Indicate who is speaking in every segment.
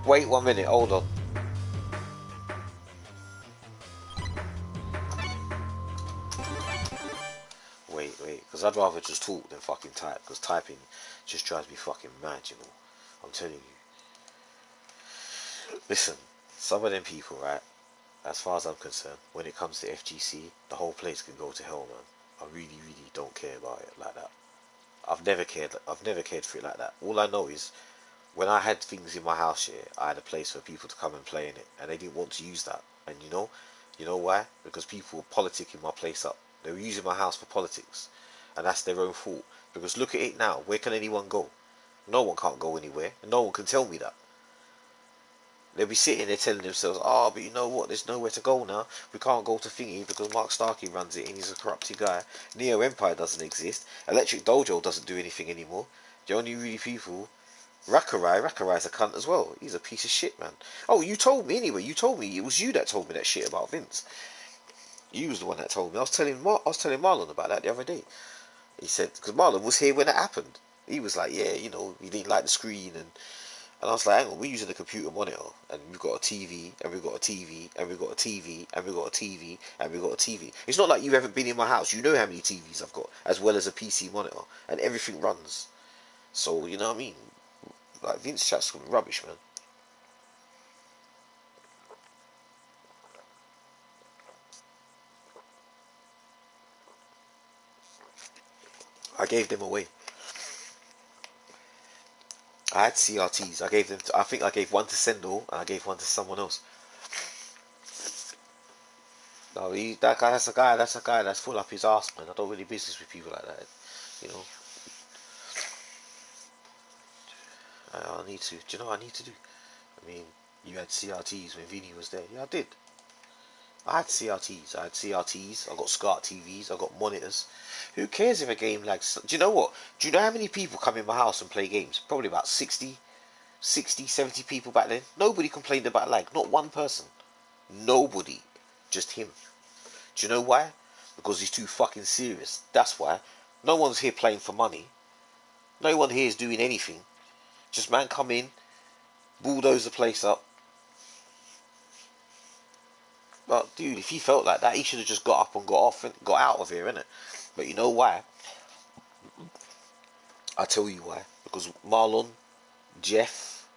Speaker 1: Wait 1 minute, hold on. Wait, because I'd rather just talk than fucking type, because typing just drives me fucking mad, you know. I'm telling you. Listen, some of them people, right, as far as I'm concerned, when it comes to FGC, the whole place can go to hell, man. I really, really don't care about it like that. I've never cared for it like that. All I know is, when I had things in my house here, I had a place for people to come and play in it, and they didn't want to use that. And you know why? Because people were politicking my place up. They were using my house for politics, and that's their own fault. Because look at it now. Where can anyone go? No one can't go anywhere, and no one can tell me that. They'll be sitting there telling themselves, "Ah, but you know what? There's nowhere to go now. We can't go to Thingy because Mark Starkey runs it and he's a corrupted guy. Neo Empire doesn't exist. Electric Dojo doesn't do anything anymore. The only really people Rakarai's a cunt as well. He's a piece of shit, man. Oh, you told me anyway. You told me it was you that told me that shit about Vince. You was the one that told me. I was telling Marlon about that the other day. He said because Marlon was here when it happened. He was like, yeah, you know, he didn't like the screen and I was like, hang on, we're using a computer monitor and we've got a TV and we've got a TV and we've got a TV and we've got a TV and we've got a TV. It's not like you haven't been in my house. You know how many TVs I've got as well as a PC monitor and everything runs. So you know what I mean? Like Vince chat's rubbish, man. I gave them away. I had CRTs. I gave them. I think I gave one to Sendor and I gave one to someone else. No, that guy. That's a guy. That's a guy that's full up his ass, man. I don't really business with people like that. You know. I need to. Do you know what I need to do? I mean, you had CRTs when Vinny was there. Yeah, I did. I had CRTs. I had CRTs. I got SCART TVs. I got monitors. Who cares if a game lags? Do you know what? Do you know how many people come in my house and play games? Probably about 60, 60, 70 people back then. Nobody complained about lag. Not one person. Nobody. Just him. Do you know why? Because he's too fucking serious. That's why. No one's here playing for money. No one here is doing anything. Just man come in, bulldoze the place up. But dude, if he felt like that, he should have just got up and got off and got out of here, innit? But you know why? I tell you why. Because Marlon, Jeff,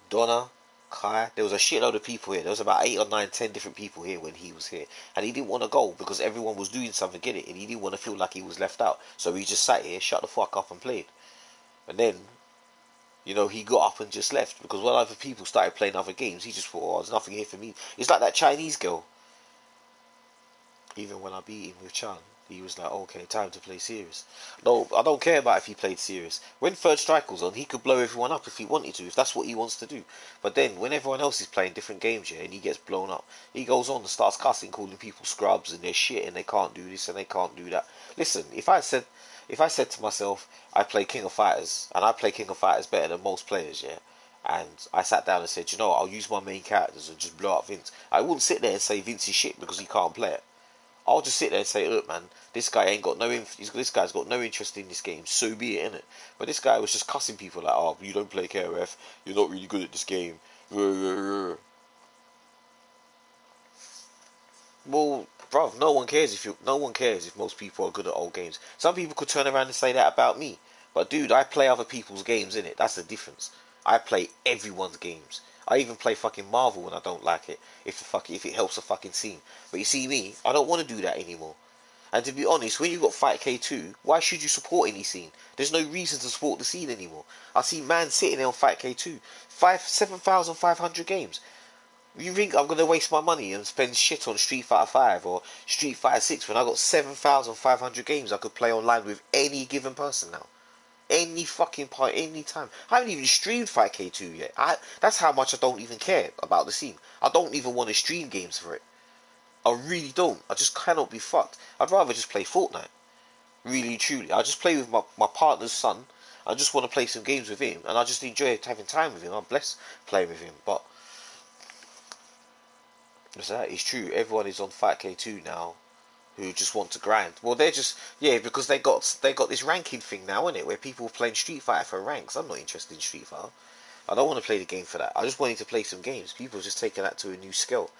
Speaker 1: Donna, Kai, there was a shitload of people here. There was about 8 or 9, 10 different people here when he was here. And he didn't want to go because everyone was doing something in it and he didn't want to feel like he was left out. So he just sat here, shut the fuck up and played. And then, you know, he got up and just left. Because when other people started playing other games, he just thought, oh, there's nothing here for me. It's like that Chinese girl. Even when I beat him with Chan, he was like, okay, time to play serious. No, I don't care about if he played serious. When Third Strike was on, he could blow everyone up if he wanted to, if that's what he wants to do. But then, when everyone else is playing different games, yeah, and he gets blown up, he goes on and starts cussing, calling people scrubs and they're shit and they can't do this and they can't do that. Listen, if I said to myself, I play King of Fighters, and I play King of Fighters better than most players, yeah, and I sat down and said, you know what, I'll use my main characters and just blow up Vince. I wouldn't sit there and say Vince is shit because he can't play it. I'll just sit there and say, look, man, this guy ain't got this guy's got no interest in this game. So be it, innit? But this guy was just cussing people like, oh, you don't play KOF, you're not really good at this game. Well, bruv, no one cares if most people are good at old games. Some people could turn around and say that about me, but dude, I play other people's games, innit? That's the difference. I play everyone's games. I even play fucking Marvel when I don't like it, if it helps the fucking scene. But you see me, I don't want to do that anymore. And to be honest, when you got Fight K2, why should you support any scene? There's no reason to support the scene anymore. I see man sitting there on Fight K2, 7,500 games. You think I'm gonna waste my money and spend shit on Street Fighter 5 or Street Fighter 6 when I got 7,500 games I could play online with any given person now? Any fucking part, any time. I haven't even streamed 5K2 yet. That's how much I don't even care about the scene. I don't even want to stream games for it. I really don't. I just cannot be fucked. I'd rather just play Fortnite. Really, truly. I just play with my partner's son. I just want to play some games with him, and I just enjoy having time with him. I'm blessed playing with him. But that is true. Everyone is on 5K2 now who just want to grind. Well, they're just because they got this ranking thing now, isn't it? Where people are playing Street Fighter for ranks. I'm not interested in Street Fighter. I don't want to play the game for that. I just wanted to play some games. People are just taking that to a new skill.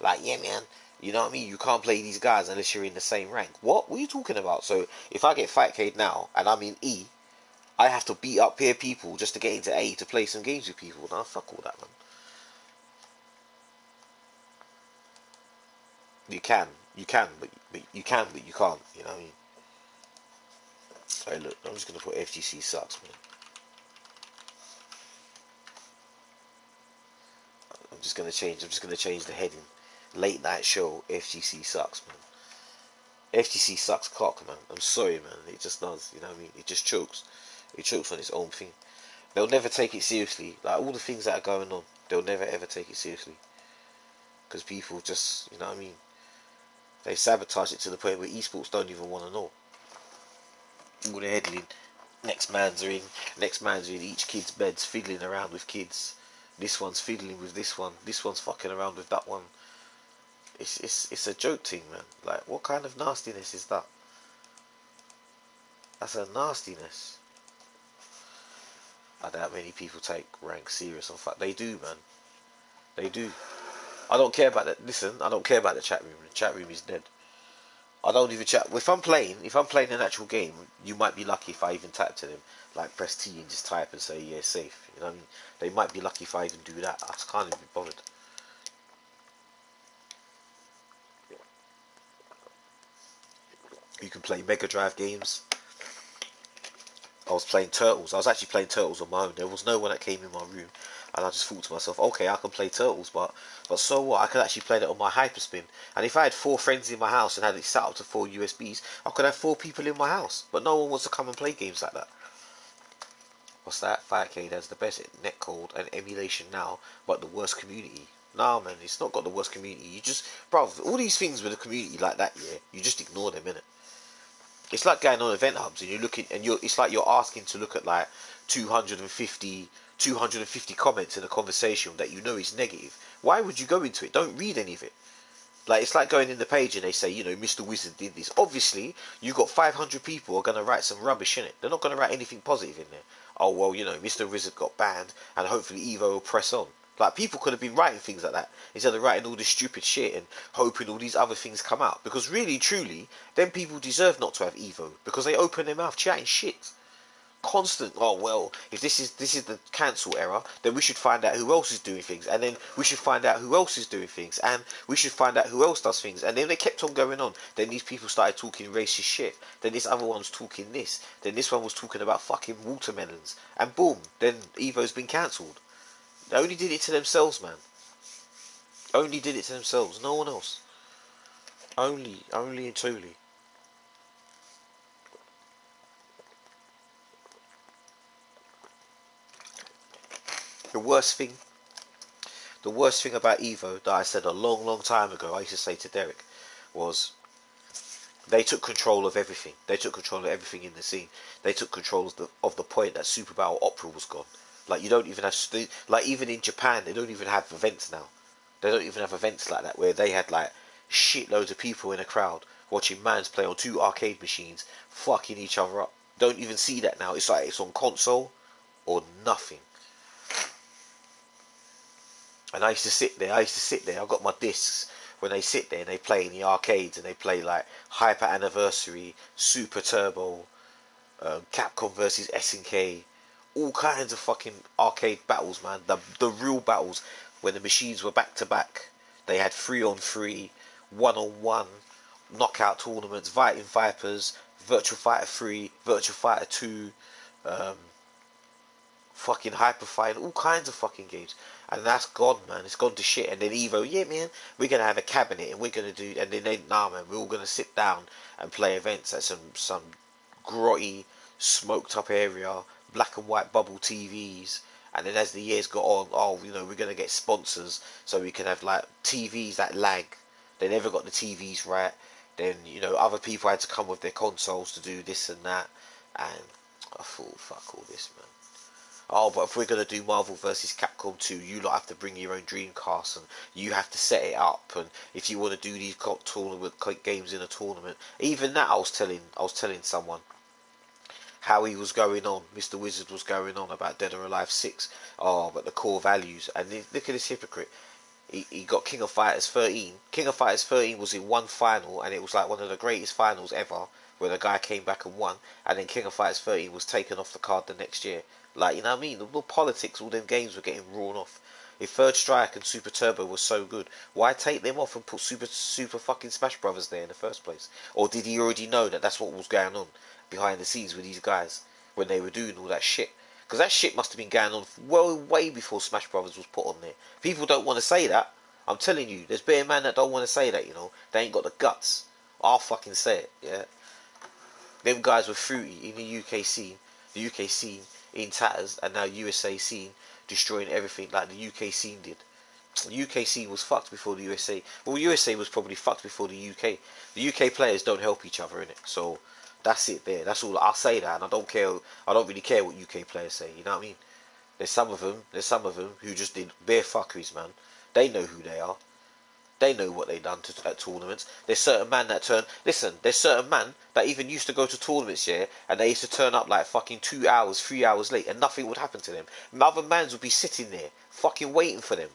Speaker 1: Like, yeah, man, you know what I mean? You can't play these guys unless you're in the same rank. What are you talking about? So if I get Fightcade now and I'm in E, I have to beat up peer people just to get into A to play some games with people. Nah, fuck all that, man. But you can, but you can't. You know what I mean? Hey, look, I'm just gonna put FGC sucks, man. I'm just gonna change the heading. Late night show. FGC sucks, man. FGC sucks cock, man. I'm sorry, man. It just does. You know what I mean? It just chokes. It chokes on its own thing. They'll never take it seriously. Like all the things that are going on, they'll never ever take it seriously. Because people just, you know what I mean? They sabotage it to the point where esports don't even want to know. All the headling. Next man's in each kid's beds fiddling around with kids. This one's fiddling with this one. This one's fucking around with that one. it's a joke thing, man. Like, what kind of nastiness is that? That's a nastiness. I doubt many people take rank serious. In fact, they do, man. They do. I don't care about that. Listen, I don't care about the chat room. The chat room is dead. I don't even chat. If I'm playing an actual game, you might be lucky if I even type to them, like press T and just type and say, yeah, safe. You know what I mean? They might be lucky if I even do that. I just can't even be bothered. You can play Mega Drive games. I was playing Turtles. I was actually playing Turtles on my own. There was no one that came in my room, and I just thought to myself, okay, I can play Turtles, but so what? I could actually play that on my Hyperspin. And if I had 4 friends in my house and had it set up to 4 USBs, I could have 4 people in my house. But no one wants to come and play games like that. What's that? Firecade has the best netcode and emulation now, but the worst community. Nah, man, it's not got the worst community. You just, bro, all these things with a community like that, yeah, you just ignore them, innit? It's like going on event hubs and you're looking and it's like you're asking to look at like 250 comments in a conversation that you know is negative. Why would you go into it? Don't read any of it. Like, it's like going in the page and they say, you know, Mr. Wizard did this. Obviously, you got 500 people are going to write some rubbish in it. They're not going to write anything positive in there. Oh, well, you know, Mr. Wizard got banned and hopefully Evo will press on. Like, people could have been writing things like that instead of writing all this stupid shit and hoping all these other things come out. Because really, truly, them people deserve not to have Evo because they open their mouth chatting shit. Constant, oh well, if this is the cancel era, then we should find out who else is doing things, and then we should find out who else is doing things, and we should find out who else does things. And then they kept on going on. Then these people started talking racist shit, then this other one's talking this, then this one was talking about fucking watermelons, and boom, then Evo's been cancelled. They only did it to themselves, man. Only did it to themselves, no one else. Only and truly. The worst thing The worst thing about Evo that I said a long, long time ago, I used to say to Derek, was they took control of everything. They took control of everything in the scene. They took control of the point that Super Battle Opera was gone. Like, you don't even have, like, even in Japan, they don't even have events now. They don't even have events like that where they had like shitloads of people in a crowd watching mans play on 2 arcade machines, fucking each other up. Don't even see that now. It's like it's on console or nothing. And I used to sit there. I got my discs when they sit there and they play in the arcades and they play like Hyper Anniversary, Super Turbo, Capcom versus SNK, all kinds of fucking arcade battles, man. The real battles when the machines were back to back. They had 3-on-3, 1-on-1, knockout tournaments, Fighting Vipers, Virtual Fighter 3, Virtual Fighter 2, um, fucking Hyper Fight, all kinds of fucking games. And that's gone, man. It's gone to shit. And then Evo, yeah, man, we're gonna have a cabinet and we're gonna do. And then nah, man, we're all gonna sit down and play events at some grotty, smoked up area, black and white bubble TVs. And then as the years got on, oh, you know, we're gonna get sponsors so we can have like TVs that lag. They never got the TVs right. Then, you know, other people had to come with their consoles to do this and that. And I thought, fuck all this, man. Oh, but if we're going to do Marvel vs. Capcom 2, you lot have to bring your own Dreamcast and you have to set it up. And if you want to do these tournament games in a tournament, even that I was telling someone how he was going on. Mr. Wizard was going on about Dead or Alive 6. Oh, but the core values. And look at this hypocrite. He got King of Fighters 13. King of Fighters 13 was in one final, and it was like one of the greatest finals ever, where the guy came back and won. And then King of Fighters 13 was taken off the card the next year. Like, you know what I mean? The politics, all them games were getting drawn off. If Third Strike and Super Turbo was so good, why take them off and put Super fucking Smash Brothers there in the first place? Or did he already know that that's what was going on behind the scenes with these guys when they were doing all that shit? Because that shit must have been going on well way before Smash Brothers was put on there. People don't want to say that. I'm telling you, there's better men that don't want to say that, you know. They ain't got the guts. I'll fucking say it, yeah. Them guys were fruity in the UK scene. The UK scene in tatters, and now USA scene destroying everything like the UK scene did. The UK scene was fucked before the USA. Well, USA was probably fucked before the UK. The UK players don't help each other in it, so that's it there. That's all. I'll say that, and I don't care. I don't really care what UK players say. You know what I mean? There's some of them. Who just did bare fuckeries, man. They know who they are. They know what they done at tournaments. There's certain man that turn. Listen, there's certain man that even used to go to tournaments, yeah, and they used to turn up like fucking 2 hours, 3 hours late, and nothing would happen to them. Other mans would be sitting there, fucking waiting for them.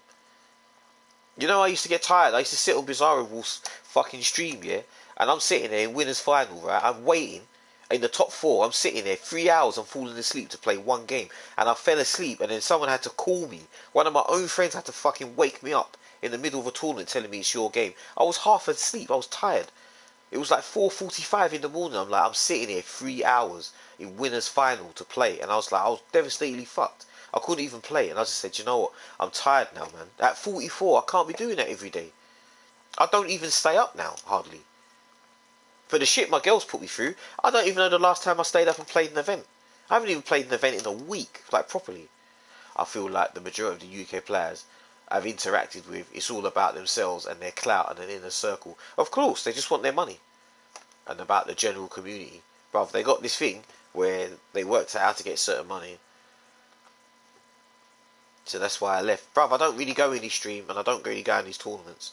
Speaker 1: You know, I used to get tired. I used to sit on Bizarro Wolf's fucking stream, yeah, and I'm sitting there in winners final, right? I'm waiting in the top four. I'm sitting there 3 hours. I'm falling asleep to play one game, and I fell asleep. And then someone had to call me. One of my own friends had to fucking wake me up in the middle of a tournament, telling me it's your game. I was half asleep. I was tired. It was like 4:45 in the morning. I'm sitting here 3 hours in winners final to play, and I was devastatedly fucked. I couldn't even play, and I just said, you know what? I'm tired now, man. At 44, I can't be doing that every day. I don't even stay up now, hardly. For the shit my girls put me through, I don't even know the last time I stayed up and played an event. I haven't even played an event in a week, like properly. I feel like the majority of the UK players I've interacted with, it's all about themselves and their clout and an inner circle. Of course, they just want their money. And about the general community. Bruv, they got this thing where they worked out how to get certain money. So that's why I left. Bruv, I don't really go in this stream and I don't really go in these tournaments,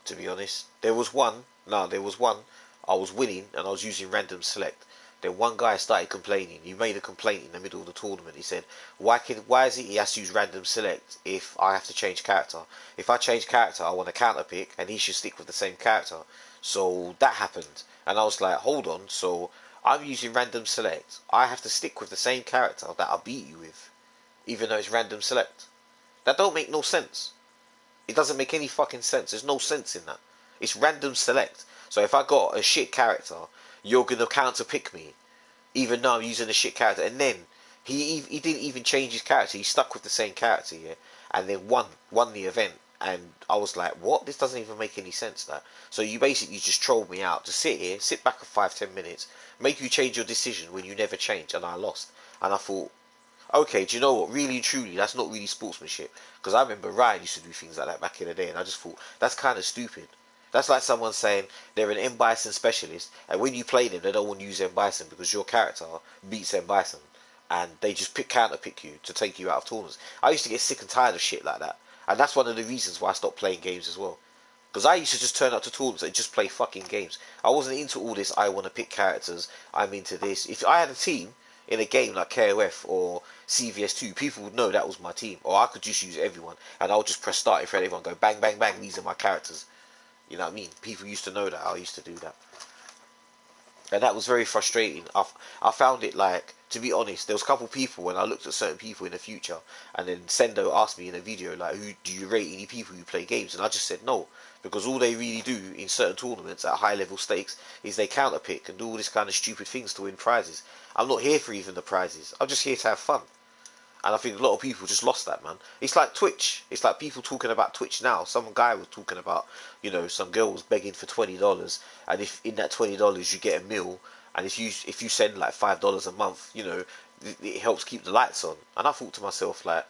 Speaker 1: to be honest. There was one I was winning and I was using random select. Then one guy started complaining. He made a complaint in the middle of the tournament. He said, why is it he has to use random select if I have to change character? If I change character, I want a counter pick and he should stick with the same character. So that happened. And I was like, hold on, so I'm using random select. I have to stick with the same character that I beat you with, even though it's random select. That don't make no sense. It doesn't make any fucking sense. There's no sense in that. It's random select. So if I got a shit character, you're gonna counter pick me, even though I'm using a shit character. And then he didn't even change his character. He stuck with the same character, yeah, and then won the event. And I was like, what? This doesn't even make any sense. That. So you basically just trolled me out to sit back for 5-10 minutes, make you change your decision when you never change, and I lost. And I thought, okay, do you know what? Really and truly, that's not really sportsmanship. Because I remember Ryan used to do things like that back in the day, and I just thought that's kind of stupid. That's like someone saying they're an M Bison specialist, and when you play them, they don't want to use M Bison because your character beats M Bison, and they just counter pick you to take you out of tournaments. I used to get sick and tired of shit like that, and that's one of the reasons why I stopped playing games as well. Because I used to just turn up to tournaments and just play fucking games. I wasn't into all this. I want to pick characters. I'm into this. If I had a team in a game like KOF or CVS2, people would know that was my team. Or I could just use everyone, and I'll just press start in front of everyone, go bang, bang, bang. These are my characters. You know what I mean? People used to know that. I used to do that. And that was very frustrating. I found it like, to be honest, there was a couple of people when I looked at certain people in the future, and then Sendo asked me in a video, like, who do you rate any people who play games? And I just said no, because all they really do in certain tournaments at high level stakes is they counter pick and do all this kind of stupid things to win prizes. I'm not here for even the prizes. I'm just here to have fun. And I think a lot of people just lost that, man. It's like Twitch. It's like people talking about Twitch now. Some guy was talking about, some girl was begging for $20, and if in that $20 you get a meal, and if you send like $5 a month, it helps keep the lights on. And I thought to myself, like,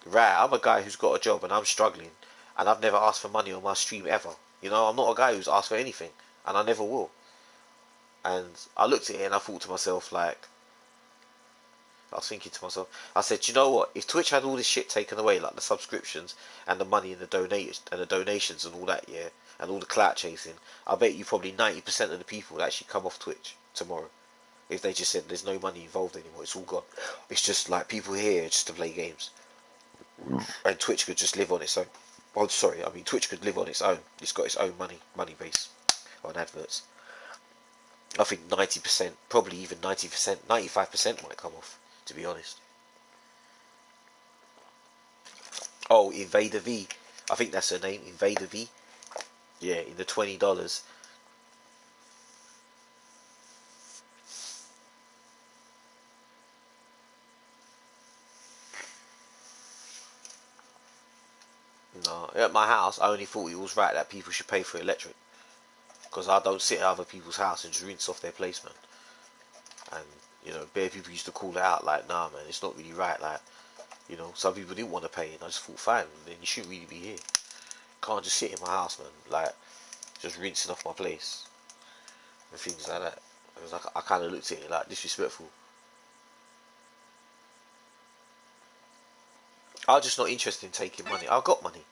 Speaker 1: right, I'm a guy who's got a job and I'm struggling, and I've never asked for money on my stream ever. I'm not a guy who's asked for anything, and I never will. And I looked at it and I thought to myself, like, I was thinking to myself, I said, you know what? If Twitch had all this shit taken away, like the subscriptions and the money and the donations and all that, yeah, and all the clout chasing, I bet you probably 90% of the people would actually come off Twitch tomorrow. If they just said there's no money involved anymore, it's all gone. It's just like people here just to play games, and Twitch could just live on its own. Oh, sorry, I mean Twitch could live on its own. It's got its own money base on adverts. I think 90%, probably even 90%, 95% might come off, to be honest. Oh, Invader V. I think that's her name, Invader V. Yeah, in the $20. No, at my house, I only thought it was right that people should pay for electric. Because I don't sit at other people's house and just rinse off their placement. And, bare people used to call it out like, nah, man, it's not really right. Like, some people didn't want to pay, and I just thought, fine, then you shouldn't really be here. Can't just sit in my house, man, like, just rinsing off my place and things like that. It was like, I kind of looked at it like disrespectful. I'm just not interested in taking money. I've got money,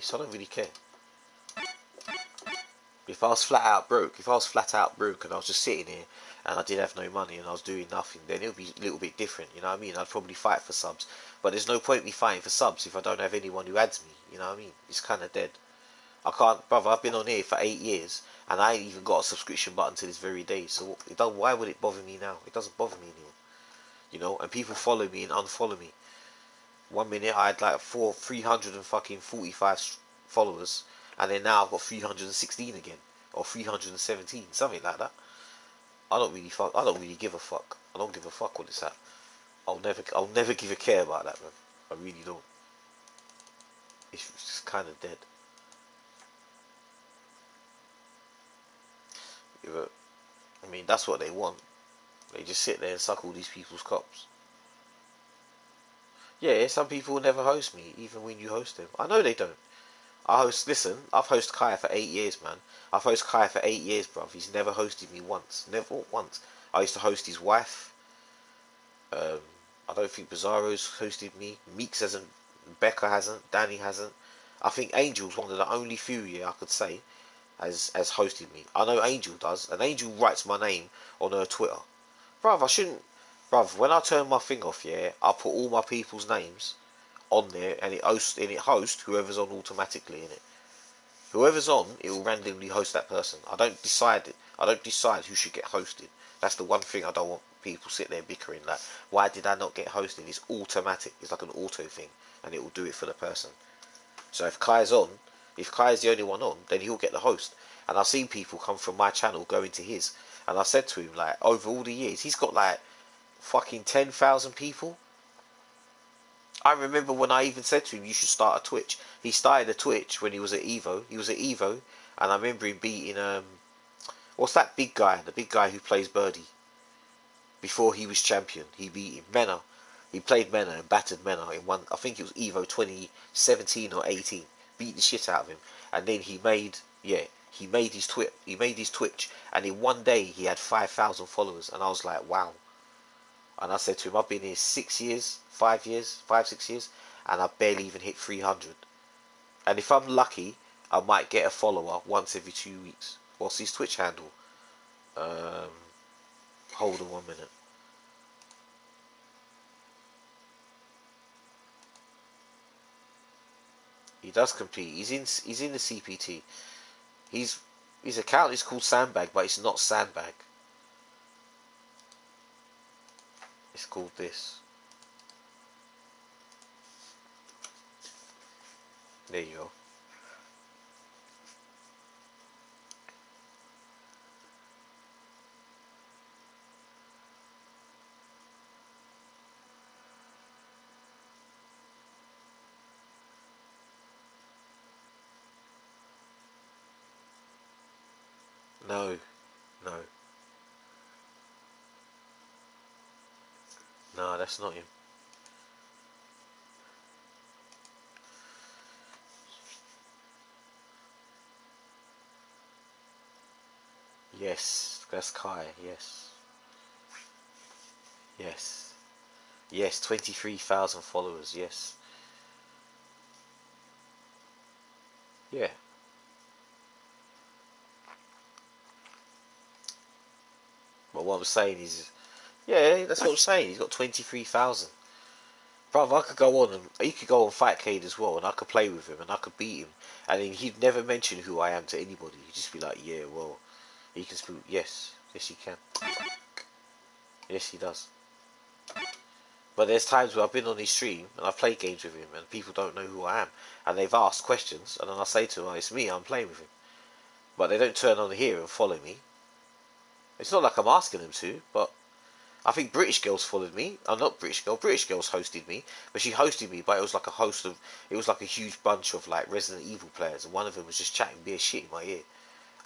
Speaker 1: so I don't really care. If I was flat out broke, and I was just sitting here and I did have no money and I was doing nothing, then it would be a little bit different, you know what I mean? I'd probably fight for subs. But there's no point me fighting for subs if I don't have anyone who adds me, you know what I mean? It's kind of dead. I can't, brother, I've been on here for 8 years and I ain't even got a subscription button to this very day. So why would it bother me now? It doesn't bother me anymore, you know? And people follow me and unfollow me. 1 minute I had like 345 followers, and then now I've got 316 again, or 317, something like that. I don't really give a fuck. I don't give a fuck what it's at. I'll never give a care about that, man. I really don't. It's just kind of dead. I mean, that's what they want. They just sit there and suck all these people's cocks. Yeah, some people will never host me, even when you host them. I know they don't. Listen, I've hosted Kai for 8 years, man. I've hosted Kai for 8 years, bruv. He's never hosted me once. Never once. I used to host his wife. Um, I don't think Bizarro's hosted me. Meeks hasn't. Becca hasn't. Danny hasn't. I think Angel's one of the only few, yeah, I could say, has hosted me. I know Angel does, and Angel writes my name on her Twitter. Bruv, I shouldn't. Bruv, when I turn my thing off, yeah, I put all my people's names on there, and it hosts whoever's on automatically in it. Whoever's on, it will randomly host that person. I don't decide it. I don't decide who should get hosted. That's the one thing I don't want people sit there bickering like, why did I not get hosted? It's automatic. It's like an auto thing, and it will do it for the person. So if Kai's on, if Kai's the only one on, then he'll get the host. And I've seen people come from my channel go into his, and I said to him like, over all the years, he's got like fucking 10,000 people. I remember when I even said to him, you should start a Twitch. He started a Twitch when he was at Evo. He was at Evo, and I remember him beating, what's that big guy? The big guy who plays Birdie. Before he was champion, he beat him. Mena. He played Mena and battered Mena in one, I think it was Evo 2017 or 18. Beat the shit out of him. And then he made his Twitch, and in one day he had 5,000 followers, and I was like, wow. And I said to him, I've been here 6 years, 6 years, and I barely even hit 300. And if I'm lucky, I might get a follower once every 2 weeks. What's his Twitch handle? Um, Hold on 1 minute. He does compete. He's in the CPT. His account is called Sandbag, but it's not Sandbag. It's called this. There you go. No, no, no, that's not him. Yes, that's Kai. Yes, yes, yes. 23,000 followers. Yes, yeah. But what I'm saying is, yeah, that's what I'm saying. He's got 23,000. Brother, I could go on and he could go on Fightcade as well, and I could play with him and I could beat him, and then he'd never mention who I am to anybody. He'd just be like, yeah, well, he can speak. Yes, yes, he can. Yes, he does. But there's times where I've been on his stream and I've played games with him, and people don't know who I am, and they've asked questions, and then I say to them, oh, it's me, I'm playing with him. But they don't turn on here and follow me. It's not like I'm asking them to, but I think British Girls followed me. I'm not British Girl. British Girls hosted me, but she hosted me. But it was like a host of. It was like a huge bunch of like Resident Evil players, and one of them was just chatting bare shit in my ear.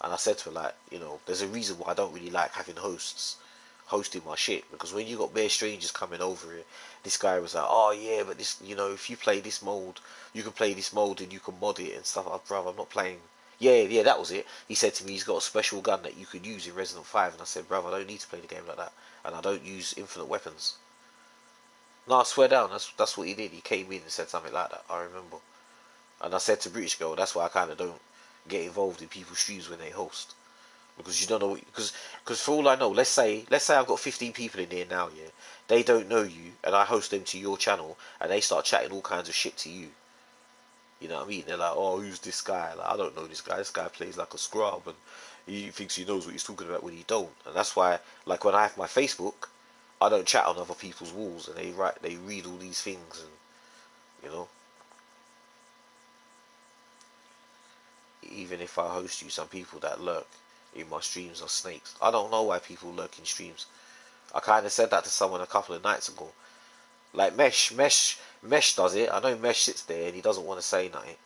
Speaker 1: And I said to her like, you know, there's a reason why I don't really like having hosts hosting my shit, because when you got bare strangers coming over here, this guy was like, oh yeah, but this, you know, if you play this mode, you can play this mode and you can mod it and stuff. Oh, brother, I'm not playing. Yeah, yeah, that was it. He said to me he's got a special gun that you could use in Resident 5, and I said, brother, I don't need to play the game like that, and I don't use infinite weapons. No, I swear down, that's what he did. He came in and said something like that. I remember, and I said to British Girl, that's why I kind of don't. get involved in people's streams when they host, because you don't know, because for all I know, let's say I've got 15 people in here now, yeah, they don't know you, and I host them to your channel, and they start chatting all kinds of shit to you. You know what I mean? They're like, oh, who's this guy? Like, I don't know this guy. This guy plays like a scrub, and he thinks he knows what he's talking about when he don't. And that's why, like, when I have my Facebook, I don't chat on other people's walls, and they read all these things, and you know, even if I host you, some people that lurk in my streams are snakes. I don't know why people lurk in streams. I kind of said that to someone a couple of nights ago. Like Mesh does it. I know Mesh sits there and he doesn't want to say nothing.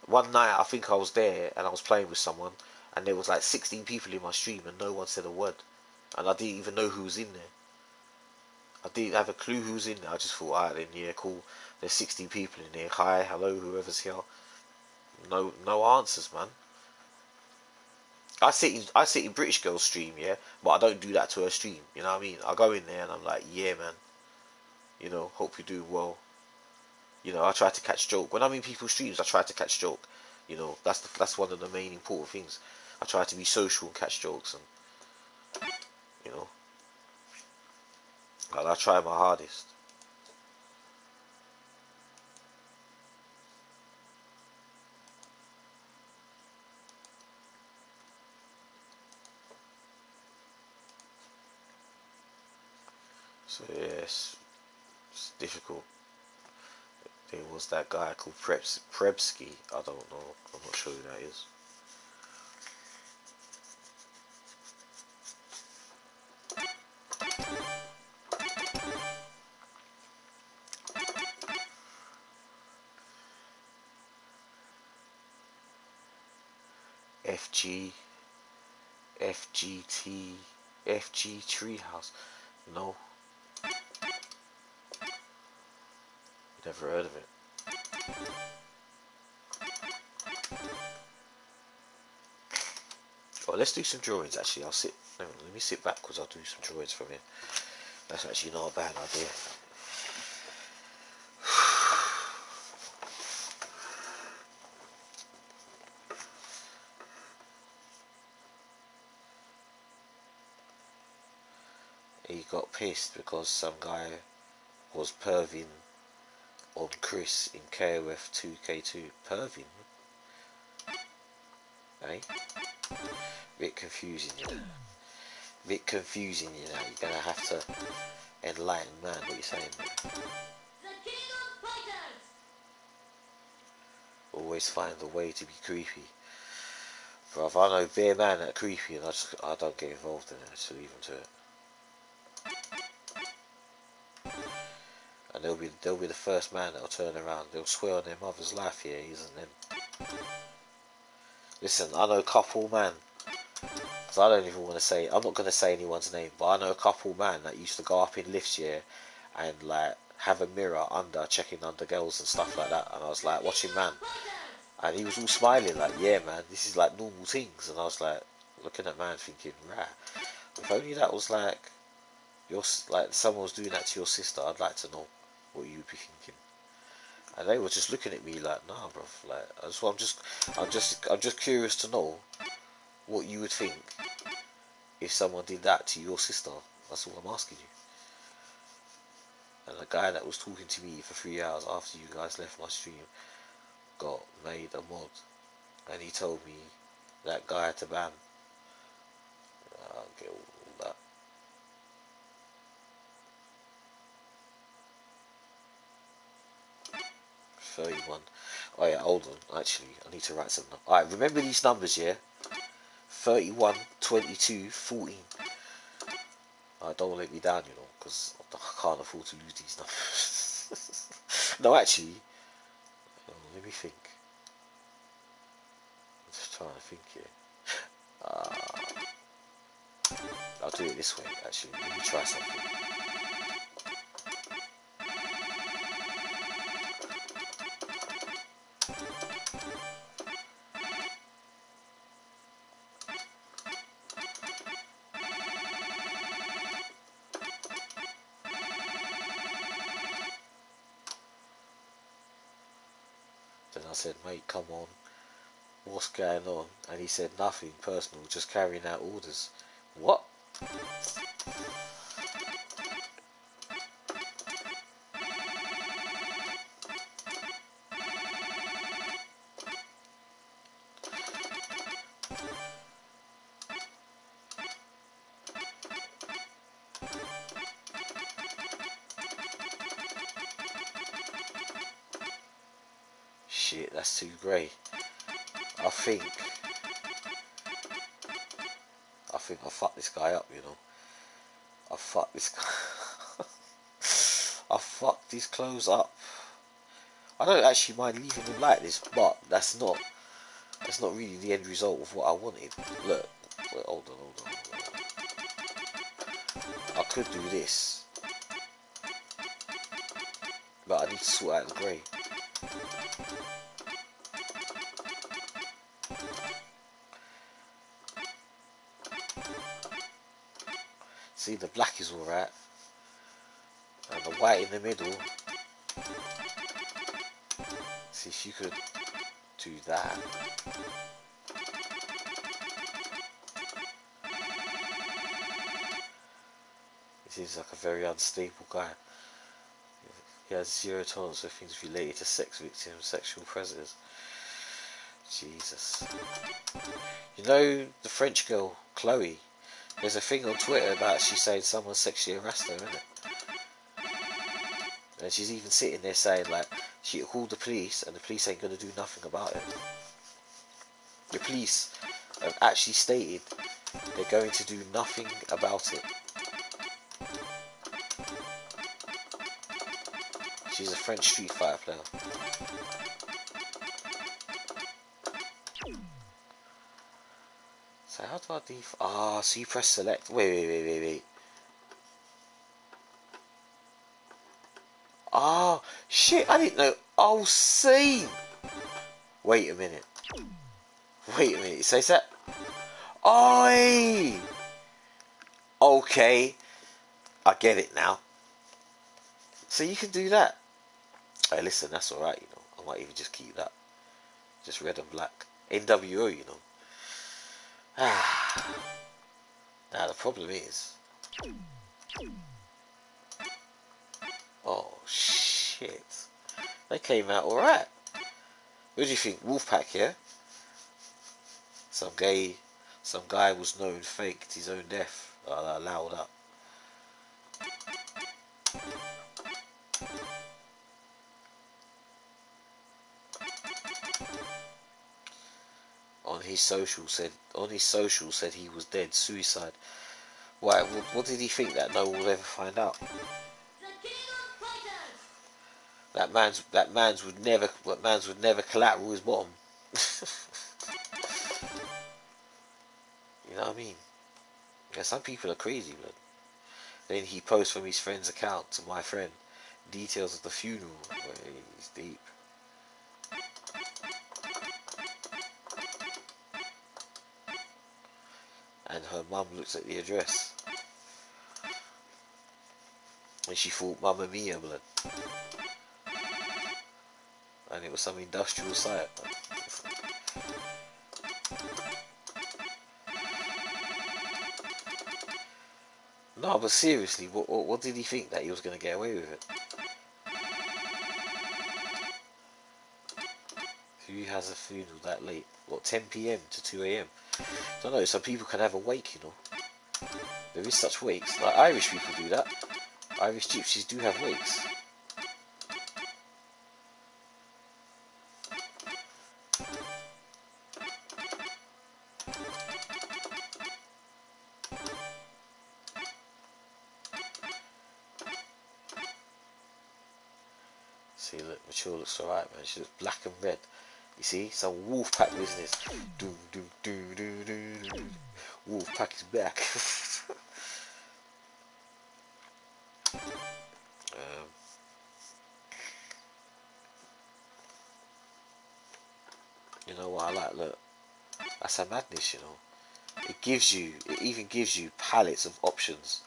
Speaker 1: One night I think I was there and I was playing with someone, and there was like 16 people in my stream and no one said a word, and I didn't even know who was in there. I didn't have a clue who was in there. I just thought, alright then, yeah, cool. There's 16 people in there. Hi, hello, whoever's here. No answers, man. I sit in British Girl's stream, yeah, but I don't do that to her stream. You know what I mean? I go in there and I'm like, yeah, man. You know, hope you do well. You know, I try to catch joke when I'm in people's streams. I try to catch joke. You know, that's one of the main important things. I try to be social and catch jokes, and you know, and I try my hardest. So yes, it's difficult. There was that guy called Prebsky. I don't know. I'm not sure who that is. FG, FGT, FG Treehouse. No, never heard of it. Oh, let's do some drawings. Actually, I'll sit. No, let me sit backwards. I'll do some drawings from here. That's actually not a bad idea. He got pissed because some guy was perving on Chris in KOF 2K2. Perving? Eh? Bit confusing, you know. Bit confusing, you know. You're gonna have to enlighten man what you're saying. Always find a way to be creepy. But if I know bare man that creepy, and I don't get involved in it, I just leave them to it. And they'll be the first man that'll turn around. They'll swear on their mother's life, yeah, he isn't them. Listen, I know a couple man. Cause I don't even want to say. I'm not gonna say anyone's name, but I know a couple man that used to go up in lifts, yeah, and like have a mirror under, checking under girls and stuff like that. And I was like watching man, and he was all smiling like, yeah, man, this is like normal things. And I was like looking at man, thinking, right, if only that was like like someone was doing that to your sister, I'd like to know what you'd be thinking. And they were just looking at me like, nah, bro. Like, I'm just curious to know what you would think if someone did that to your sister. That's all I'm asking you. And the guy that was talking to me for 3 hours after you guys left my stream got made a mod, and he told me that guy had to ban. I don't get all that. $31. Oh yeah, hold on. Actually, I need to write something. Alright, remember these numbers, yeah? 31, 22, 14. Don't let me down, you know, because I can't afford to lose these numbers. No, actually, let me think. I'm just trying to think here. I'll do it this way, actually. Let me try something. Then I said, mate, come on. what's going on, and he said nothing personal, just carrying out orders. What? Shit, that's too grey. I think I fucked this guy up, you know. I fucked this guy. I fucked his clothes up. I don't actually mind leaving him like this, but that's not really the end result of what I wanted. Look, wait, hold on. I could do this, but I need to sort out the grey. See, the black is alright, and the white in the middle. See if you could do that. He seems like a very unstable guy. He has zero tolerance for things related to sex victims, sexual predators. Jesus. You know the French girl, Chloe? There's a thing on Twitter about she saying someone sexually harassed her, isn't it? And she's even sitting there saying like she called the police and the police ain't gonna do nothing about it. The police have actually stated they're going to do nothing about it. She's a French Street Fighter player. So how do I so you press select. Wait. Ah, shit, I didn't know. Oh, see. Wait a minute. It says that. Oi! Okay. I get it now. So you can do that. Hey, listen, that's alright, you know. I might even just keep that. Just red and black. NWO, you know. Now the problem is. Oh, shit. They came out alright. What do you think? Wolfpack, yeah? Some guy was known faked his own death. Allowed up. On his social said he was dead, suicide. Why? What did he think that no one will ever find out? That man's would never collateral his bottom. You know what I mean? Yeah, some people are crazy, man. Then he posts from his friend's account to my friend details of the funeral. He's deep. And her mum looks at the address. And she thought Mamma Mia, blood. And it was some industrial site. No, but seriously, what did he think that he was going to get away with it? Who has a funeral that late? What, 10 p.m. to 2 a.m.? I don't know, some people can have a wake, you know. There is such wakes. Like Irish people do that. Irish gypsies do have wakes. See, look, Mature looks alright, man. She looks black and red. You see, some Wolfpack business. Doom, doom, doom, doom, doom, doom. Wolfpack is back. You know what I like? Look, that's a madness, you know. It even gives you palettes of options.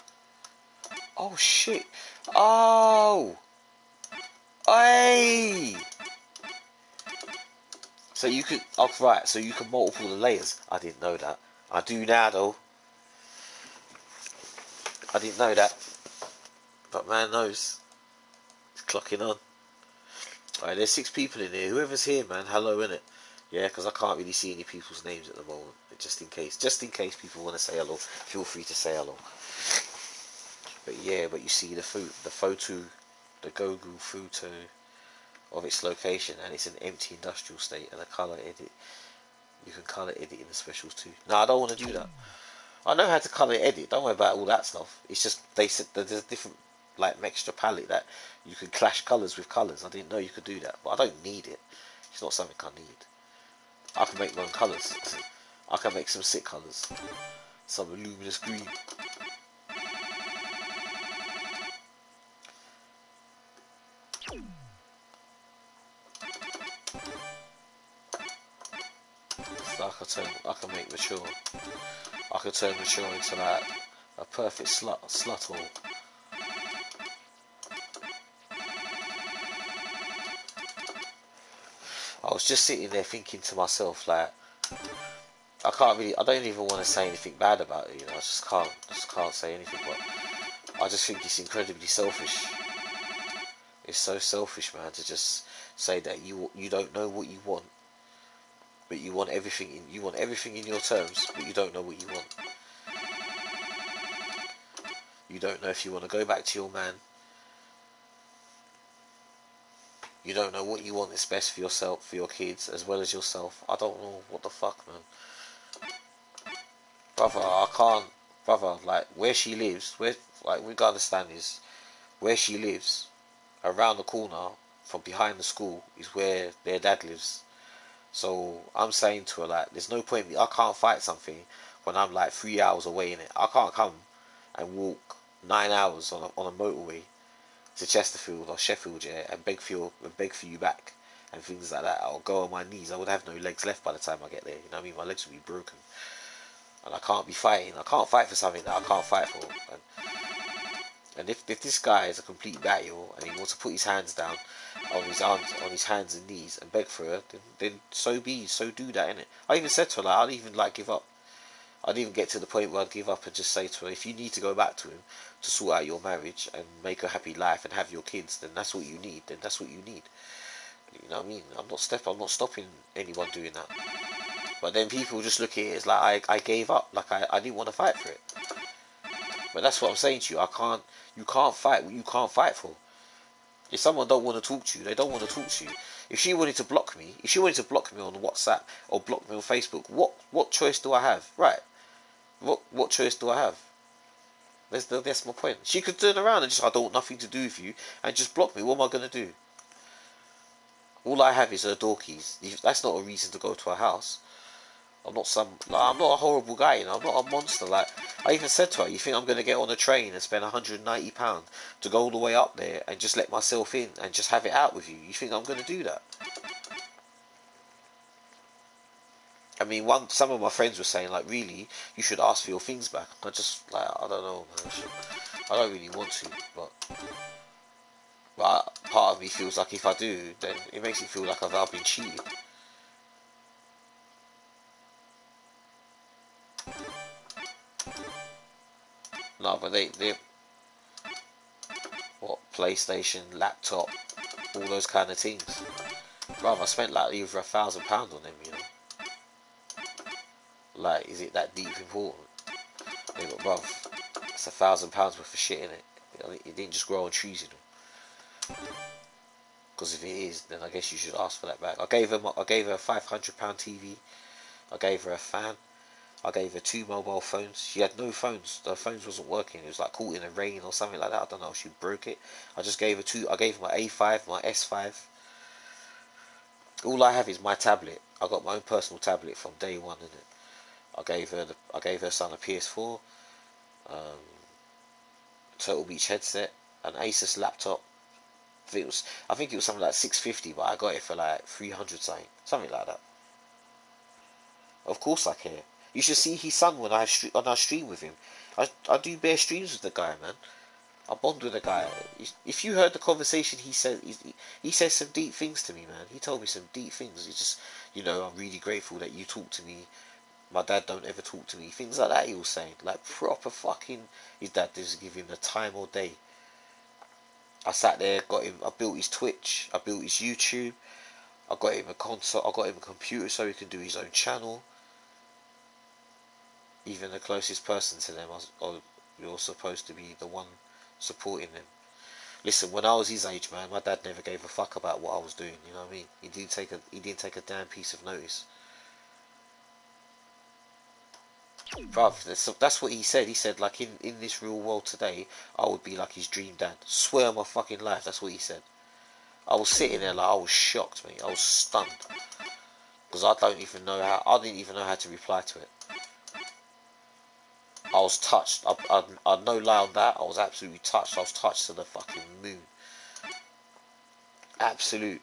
Speaker 1: Oh shit! Oh, hey! So you could, oh right, so you can multiple the layers. I didn't know that. I do now though. I didn't know that. But man knows. It's clocking on. Alright, there's 6 people in here. Whoever's here, man, hello, innit? Yeah, because I can't really see any people's names at the moment. Just in case people want to say hello, feel free to say hello. But yeah, but you see the photo, the Google photo of its location, and it's an empty industrial state, and a color edit. You can color edit in the specials too. No, I don't want to do that. I know how to color edit. Don't worry about all that stuff. It's just they said there's a different like extra palette that you can clash colors with colors. I didn't know you could do that, but I don't need it. It's not something I need. I can make my own colors. I can make some sick colors. Some luminous green. So I can make mature. I can turn mature into like a perfect slut hole. I was just sitting there thinking to myself, like, I don't even want to say anything bad about it, you know, I just can't say anything, but I just think it's incredibly selfish. It's so selfish, man, to just say that you don't know what you want, but you want everything in your terms, but you don't know what you want. You don't know if you want to go back to your man. You don't know what you want is best for yourself, for your kids, as well as yourself. I don't know what the fuck, man. Brother, I can't, brother, like, where she lives, we gotta understand is, where she lives, around the corner, from behind the school, is where their dad lives. So, I'm saying to her, like, there's no point, I can't fight something when I'm, like, 3 hours away in it. I can't come and walk 9 hours on a motorway to Chesterfield or Sheffield, yeah, and beg for you back and things like that. I'll go on my knees. I would have no legs left by the time I get there. You know what I mean? My legs would be broken, and I can't be fighting. I can't fight for something that I can't fight for. And if this guy is a complete battle and he wants to put his hands down on his arms, on his hands and knees and beg for her, then so be, so do that, innit? I even said to her, like, I'd even like give up. I'd even get to the point where I'd give up and just say to her, if you need to go back to him to sort out your marriage and make a happy life and have your kids, then that's what you need. Then that's what you need. You know what I mean? I'm not stopping anyone doing that. But then people just look at it as like I gave up, like I didn't want to fight for it. But that's what I'm saying to you. You can't fight what you can't fight for. If someone don't want to talk to you, they don't want to talk to you. If she wanted to block me on WhatsApp or block me on Facebook, what choice do I have? Right. What choice do I have? That's my point. She could turn around and just, I don't want nothing to do with you, and just block me. What am I going to do? All I have is her door keys. That's not a reason to go to her house. I'm not a horrible guy, you know. I'm not a monster. Like, I even said to her, you think I'm going to get on a train and spend £190 to go all the way up there and just let myself in and just have it out with you? You think I'm going to do that? I mean, some of my friends were saying, like, really, you should ask for your things back. I just, like, I don't know, man. I don't really want to, but part of me feels like if I do, then it makes it feel like I've been cheated. No, but they what, PlayStation, laptop, all those kind of things. Bruv, I spent like over £1,000 on them, you know. Like, is it that deep important? Yeah, but bruv, it's £1,000 worth of shit in it. It didn't just grow on trees, you know. Because if it is, then I guess you should ask for that back. I gave her a £500 TV. I gave her a fan. I gave her 2 mobile phones. She had no phones. The phones wasn't working. It was like caught in the rain or something like that. I don't know. She broke it. I just gave her 2. I gave her my A5, my S5. All I have is my tablet. I got my own personal tablet from day one, innit? I gave her son a PS4, Turtle Beach headset, an Asus laptop. I think it was something like 650, but I got it for like 300 something like that. Of course I care. You should see his son when I stream with him. I do bare streams with the guy, man. I bond with a guy. If you heard the conversation, he says some deep things to me, man. He told me some deep things. He just, I'm really grateful that you talk to me. My dad don't ever talk to me. Things like that he was saying. Like proper fucking, his dad doesn't give him the time or day. I sat there, got him, I built his Twitch, I built his YouTube, I got him a console, I got him a computer so he can do his own channel. Even the closest person to them, you're supposed to be the one supporting them. Listen, when I was his age, man, my dad never gave a fuck about what I was doing. You know what I mean? He didn't take a damn piece of notice. Bruv, that's what he said. He said, like, in this real world today, I would be like his dream dad. Swear on my fucking life, that's what he said. I was sitting there like, I was shocked, mate. I was stunned. Because I didn't even know how to reply to it. I was touched. I'd no lie on that. I was absolutely touched. I was touched to the fucking moon. Absolute.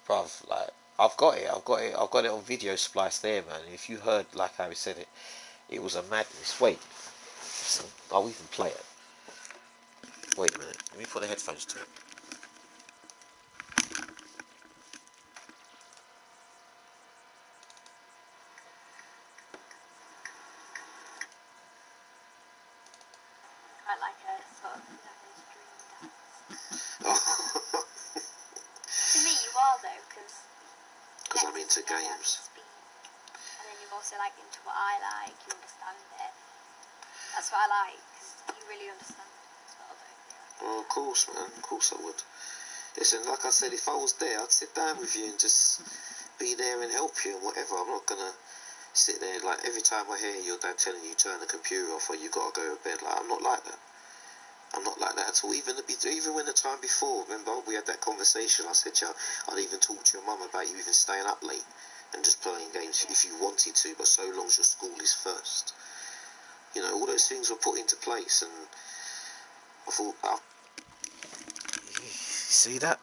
Speaker 1: Bruv, like, I've got it on video spliced there, man. And if you heard, like how he said it, it was a madness. Wait. I'll even play it. Wait a minute. Let me put the headphones to it.
Speaker 2: I like a sort of, those dream dads. To me, you are though, because
Speaker 1: I'm into games.
Speaker 2: And then you're also like into what I like. You understand it. That's what I like. Cause you really understand as well, don't you?
Speaker 1: Well, of course, man. Of course I would. Listen, like I said, if I was there, I'd sit down with you and just be there and help you and whatever. I'm not gonna sit there like every time I hear your dad telling you turn the computer off or you gotta go to bed. Like, I'm not like that. I'm not like that at all. Even when the time before, remember we had that conversation. I said, I'd even talk to your mum about you even staying up late and just playing games if you wanted to, but so long as your school is first. All those things were put into place, and I thought, see that?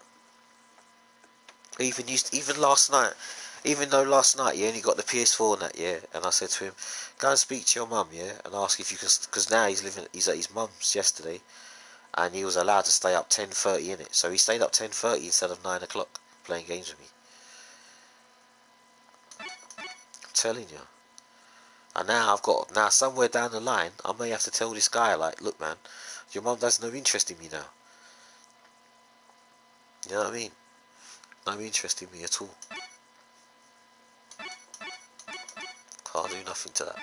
Speaker 1: Even last night, even though last night you only got the PS4 and that, yeah, and I said to him, go and speak to your mum, yeah, and ask if you can, because now he's at his mum's yesterday, and he was allowed to stay up 10:30 in it, so he stayed up 10:30 instead of 9 o'clock playing games with me. I'm telling you. And now somewhere down the line, I may have to tell this guy, like, look, man, your mum has no interest in me now. You know what I mean? No interest in me at all. Can't do nothing to that.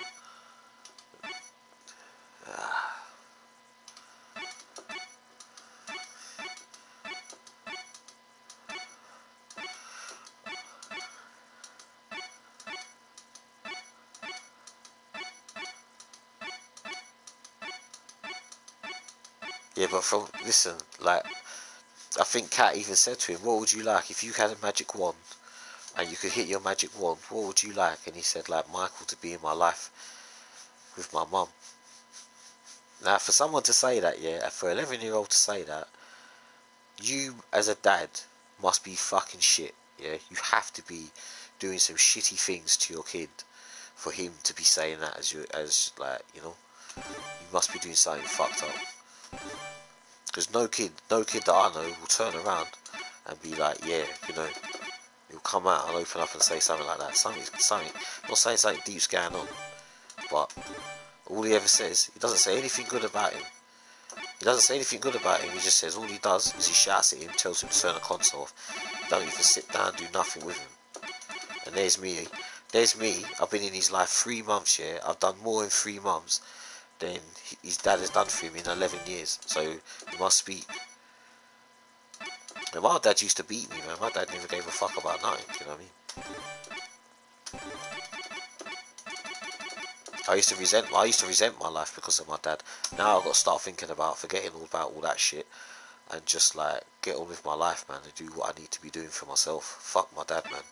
Speaker 1: Yeah, but listen, like, I think Kat even said to him, what would you like if you had a magic wand and you could hit your magic wand, what would you like? And he said, like, Michael to be in my life with my mum. Now, for someone to say that, yeah, for an 11-year-old to say that, you as a dad must be fucking shit, yeah? You have to be doing some shitty things to your kid for him to be saying that you must be doing something fucked up. Because no kid that I know will turn around and be like, yeah, he'll come out and open up and say something like that. Something, not saying something deep's going on, but all he ever says, he doesn't say anything good about him. He doesn't say anything good about him, he just says all he does is he shouts at him, tells him to turn the console off. He don't even sit down, do nothing with him. And there's me, I've been in his life 3 months, yeah, I've done more in 3 months than his dad has done for him in 11 years, so he must speak. And my dad used to beat me, man. My dad never gave a fuck about nothing, you know what I mean? I used to resent my life because of my dad. Now I've got to start thinking about forgetting all about all that shit and just like get on with my life, man, and do what I need to be doing for myself. Fuck my dad, man.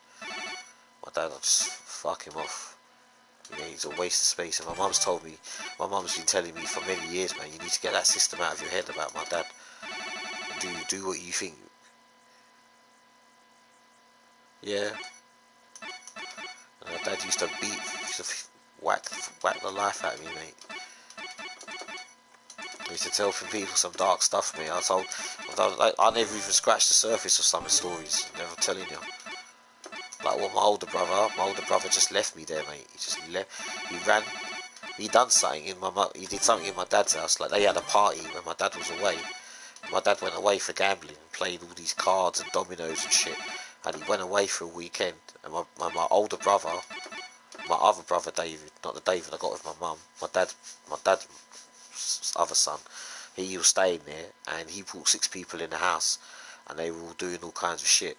Speaker 1: My dad, I just fuck him off. He's a waste of space. And my mum's been telling me for many years, man, you need to get that system out of your head about my dad. Do what you think. Yeah. And my dad used to whack the life out of me, mate. I used to tell people some dark stuff, mate. I never even scratched the surface of some stories. I'm never telling you. Like what my older brother just left me there, mate. He just left. He ran. He done something in he did something in my dad's house. Like they had a party when my dad was away. My dad went away for gambling and played all these cards and dominoes and shit. And he went away for a weekend. And my older brother, my other brother David, not the David I got with my mum, my dad's other son, he was staying there, and he brought 6 people in the house, and they were all doing all kinds of shit.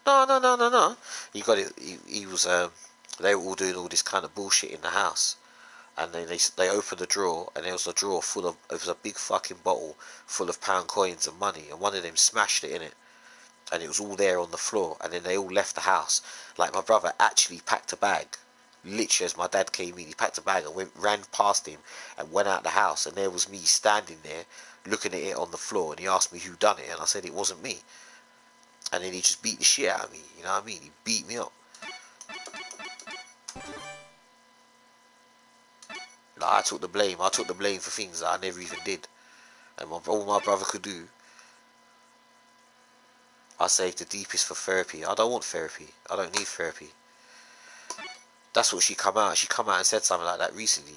Speaker 1: No. He got it. He was. They were all doing all this kind of bullshit in the house, and then they opened the drawer, and there was a drawer full of. It was a big fucking bottle full of pound coins and money, and one of them smashed it in it, and it was all there on the floor. And then they all left the house. Like my brother actually packed a bag. Literally, as my dad came in, he packed a bag and ran past him and went out the house. And there was me standing there, looking at it on the floor. And he asked me who done it, and I said it wasn't me. And then he just beat the shit out of me. You know what I mean? He beat me up. Like, I took the blame. I took the blame for things that I never even did. And all my brother could do, I saved the deepest for therapy. I don't want therapy. I don't need therapy. That's what she come out. She come out and said something like that recently.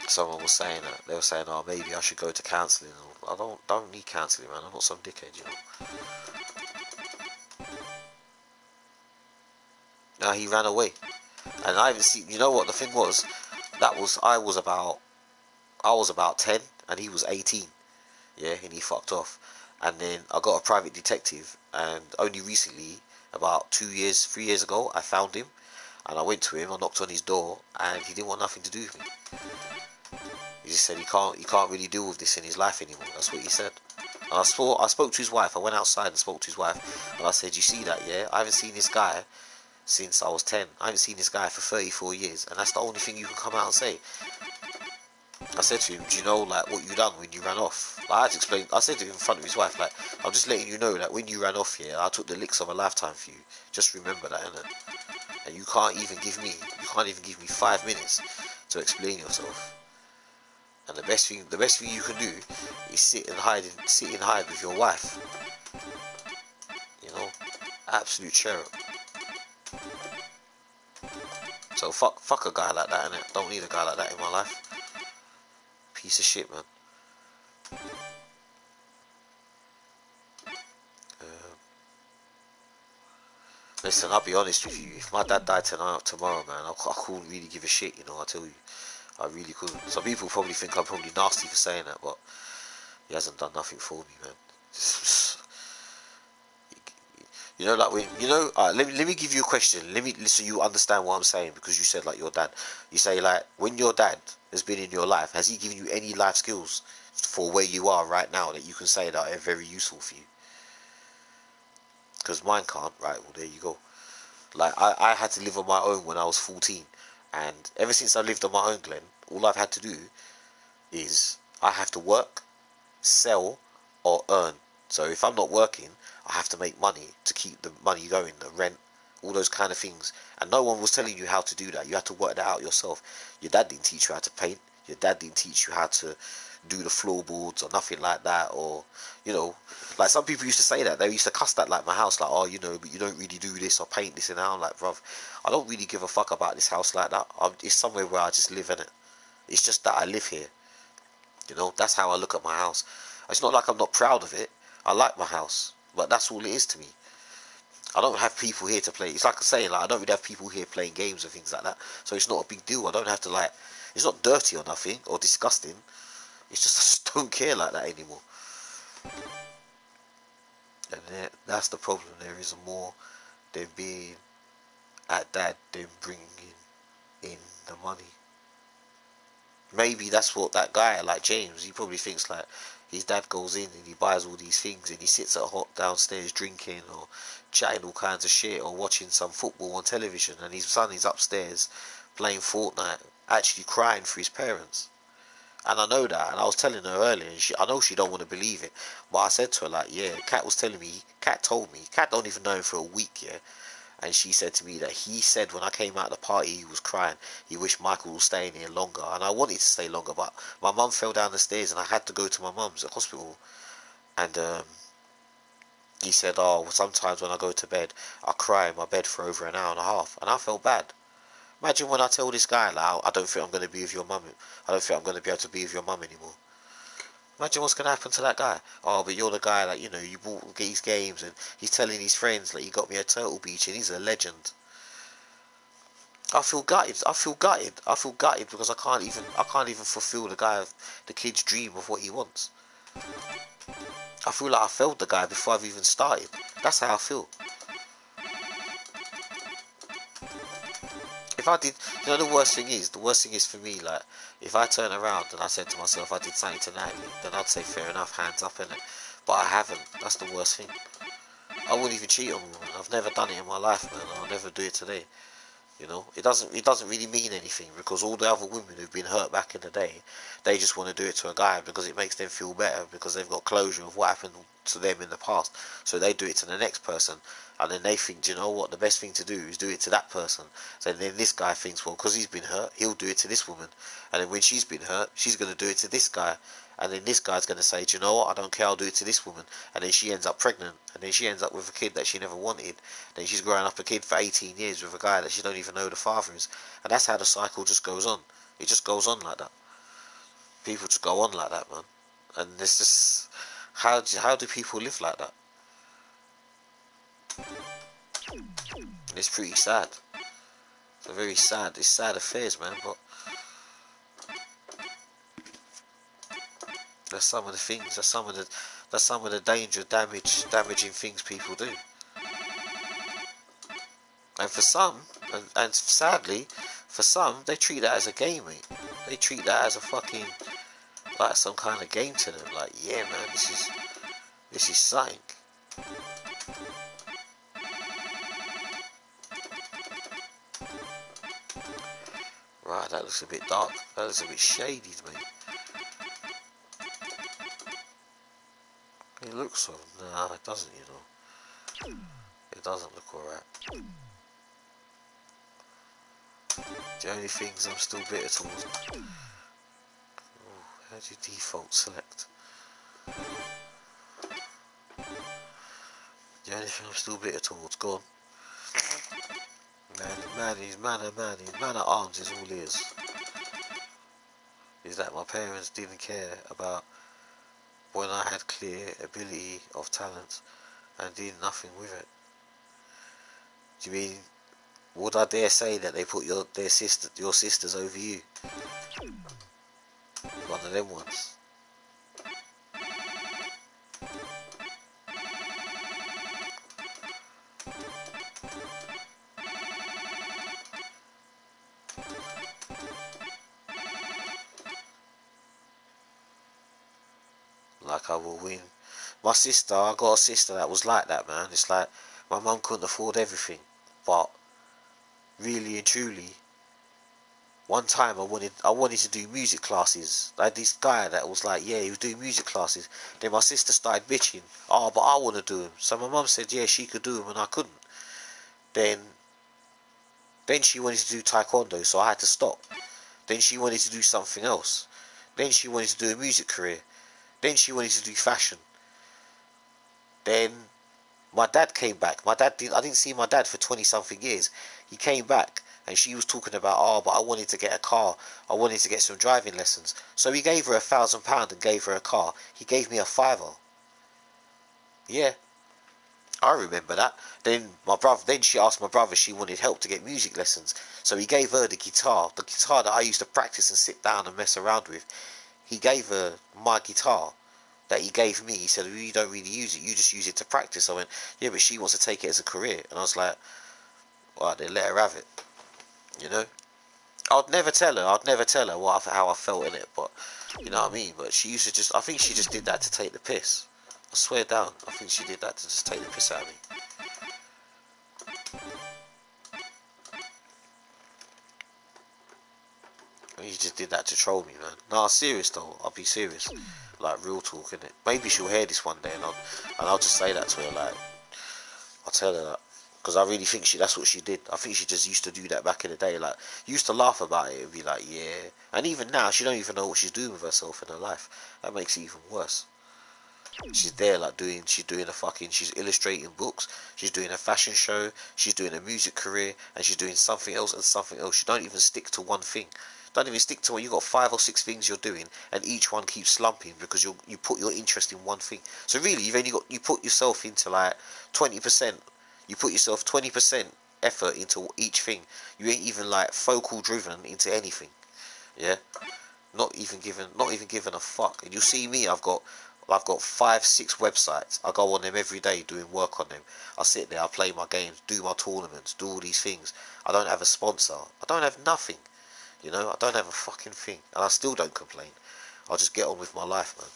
Speaker 1: Someone was saying that. They were saying, oh, maybe I should go to counselling. I don't need counselling, man. I'm not some dickhead, you know. Now he ran away. And I haven't seen, you know what the thing was? I was about 10 and he was 18. Yeah, and he fucked off. And then I got a private detective, and only recently, about 3 years ago, I found him, and I went to him, I knocked on his door, and he didn't want nothing to do with me. He just said he can't really deal with this in his life anymore. That's what he said. And I spoke to his wife. I went outside and spoke to his wife, and I said, you see that, yeah? I haven't seen this guy since I was 10. I haven't seen this guy for 34 years, and that's the only thing you can come out and say. I said to him, do you know, like, what you done when you ran off? Like, I had to explain. I said to him in front of his wife, like, I'm just letting you know that when you ran off here, I took the licks of a lifetime for you. Just remember that, innit? And you can't even give me 5 minutes to explain yourself. And the best thing you can do is sit and hide with your wife. You know, absolute cherub. So fuck a guy like that, innit? Don't need a guy like that in my life. Piece of shit, man. Listen, I'll be honest with you. If my dad died tomorrow, man, I couldn't really give a shit, you know, I tell you. I really couldn't. Some people probably think I'm probably nasty for saying that, but he hasn't done nothing for me, man. You know, like when, you know, let me give you a question. So you understand what I'm saying, because you said like your dad. You say like, when your dad has been in your life, has he given you any life skills for where you are right now that you can say that are very useful for you? Because mine can't. Right, well, there you go. Like, I had to live on my own when I was 14. And ever since I lived on my own, Glenn, all I've had to do is I have to work, sell, or earn. So if I'm not working, I have to make money to keep the money going, the rent, all those kind of things. And no one was telling you how to do that. You had to work that out yourself. Your dad didn't teach you how to paint. Your dad didn't teach you how to do the floorboards or nothing like that. Or, you know, like some people used to say that. They used to cuss that like my house, like, oh, you know, but you don't really do this or paint this and that. I'm like, bruv, I don't really give a fuck about this house like that. It's somewhere where I just live in it. It's just that I live here. You know, that's how I look at my house. It's not like I'm not proud of it. I like my house, but that's all it is to me. I don't have people here to play. It's like I'm saying, like, I don't really have people here playing games and things like that. So it's not a big deal. I don't have to, like, it's not dirty or nothing or disgusting. It's just I just don't care like that anymore. And that's the problem. There is more than being at dad than bringing in the money. Maybe that's what that guy, like James, he probably thinks like his dad goes in and he buys all these things and he sits at home downstairs drinking or chatting all kinds of shit or watching some football on television, and his son is upstairs playing Fortnite, actually crying for his parents. And I know that, and I was telling her earlier, and I know she don't want to believe it, but I said to her like, yeah, Kat told me, Kat don't even know him for a week, yeah, and she said to me that he said when I came out of the party he was crying. He wished Michael was staying here longer, and I wanted to stay longer, but my mum fell down the stairs and I had to go to my mum's at hospital. And he said, oh, sometimes when I go to bed, I cry in my bed for over an hour and a half, and I felt bad. Imagine when I tell this guy, like, I don't think I'm going to be with your mum. I don't think I'm going to be able to be with your mum anymore. Imagine what's going to happen to that guy. Oh, but you're the guy that, you know, you bought these games, and he's telling his friends, like, you got me a Turtle Beach, and he's a legend. I feel gutted. I feel gutted. I feel gutted because I can't even fulfill the kid's dream of what he wants. I feel like I failed the guy before I've even started. That's how I feel. If I did, you know, the worst thing is for me, like, if I turn around and I said to myself I did something to Natalie, then I'd say fair enough, hands up, innit? But I haven't. That's the worst thing. I wouldn't even cheat on a woman. I've never done it in my life, man. I'll never do it today. You know, it doesn't really mean anything, because all the other women who've been hurt back in the day, they just want to do it to a guy because it makes them feel better, because they've got closure of what happened to them in the past. So they do it to the next person, and then they think, you know what, the best thing to do is do it to that person. So then this guy thinks, well, because he's been hurt, he'll do it to this woman, and then when she's been hurt, she's going to do it to this guy. And then this guy's going to say, do you know what, I don't care, I'll do it to this woman. And then she ends up pregnant. And then she ends up with a kid that she never wanted. Then she's growing up a kid for 18 years with a guy that she don't even know the father is. And that's how the cycle just goes on. It just goes on like that. People just go on like that, man. And it's just, how do people live like that? And it's pretty sad. It's sad affairs, man. But that's some of the things. That's some of the damaging things people do. And for some, and sadly, for some, they treat that as a game, mate. They treat that as a fucking, like, some kind of game to them. Like, yeah, man, this is something. Right, that looks a bit dark. That looks a bit shady to me. It looks so. Nah, it doesn't, you know. It doesn't look alright. The only things I'm still bitter towards. Oh, how do you default select? The only thing I'm still bitter towards, gone. Man at arms is all he is that my parents didn't care about when I had clear ability of talent and did nothing with it. Do you mean, would I dare say that they put your sisters over you? One of them ones. Like I will win. I got a sister that was like that, man. It's like, my mum couldn't afford everything, but really and truly, one time I wanted to do music classes. I had this guy that was like, yeah, he was doing music classes. Then my sister started bitching, oh, but I want to do them. So my mum said, yeah, she could do them and I couldn't. Then she wanted to do taekwondo, so I had to stop. Then she wanted to do something else. Then she wanted to do a music career. Then she wanted to do fashion. Then my dad came back. I didn't see my dad for 20-something years. He came back, and she was talking about, oh, but I wanted to get a car. I wanted to get some driving lessons. So he gave her £1,000 and gave her a car. He gave me a £5. Yeah, I remember that. Then she asked my brother, she wanted help to get music lessons. So he gave her the guitar that I used to practice and sit down and mess around with. He gave her my guitar that he gave me. He said, well, you don't really use it, you just use it to practice. I went, yeah, but she wants to take it as a career. And I was like, alright, then let her have it. You know, I'd never tell her how I felt in it, but you know what I mean. But she used to I think she just did that to take the piss. I swear down, I think she did that to just take the piss out of me. He just did that to troll me, man. Nah, serious though. I'll be serious. Like, real talk, innit? Maybe she'll hear this one day, and I'll just say that to her. Like, I'll tell her that. Because I really think that's what she did. I think she just used to do that back in the day. Like, used to laugh about it and be like, yeah. And even now, she don't even know what she's doing with herself in her life. That makes it even worse. She's there, like, she's illustrating books. She's doing a fashion show. She's doing a music career. And she's doing something else and something else. She don't even stick to one thing. Don't even stick to one. You got 5 or 6 things you're doing, and each one keeps slumping because you put your interest in one thing. So really, you put yourself into like 20%. You put yourself 20% effort into each thing. You ain't even like focal driven into anything. Yeah, not even given a fuck. And you see me, I've got 5, 6 websites. I go on them every day doing work on them. I sit there, I play my games, do my tournaments, do all these things. I don't have a sponsor. I don't have nothing. You know, I don't have a fucking thing, and I still don't complain. I'll just get on with my life, man.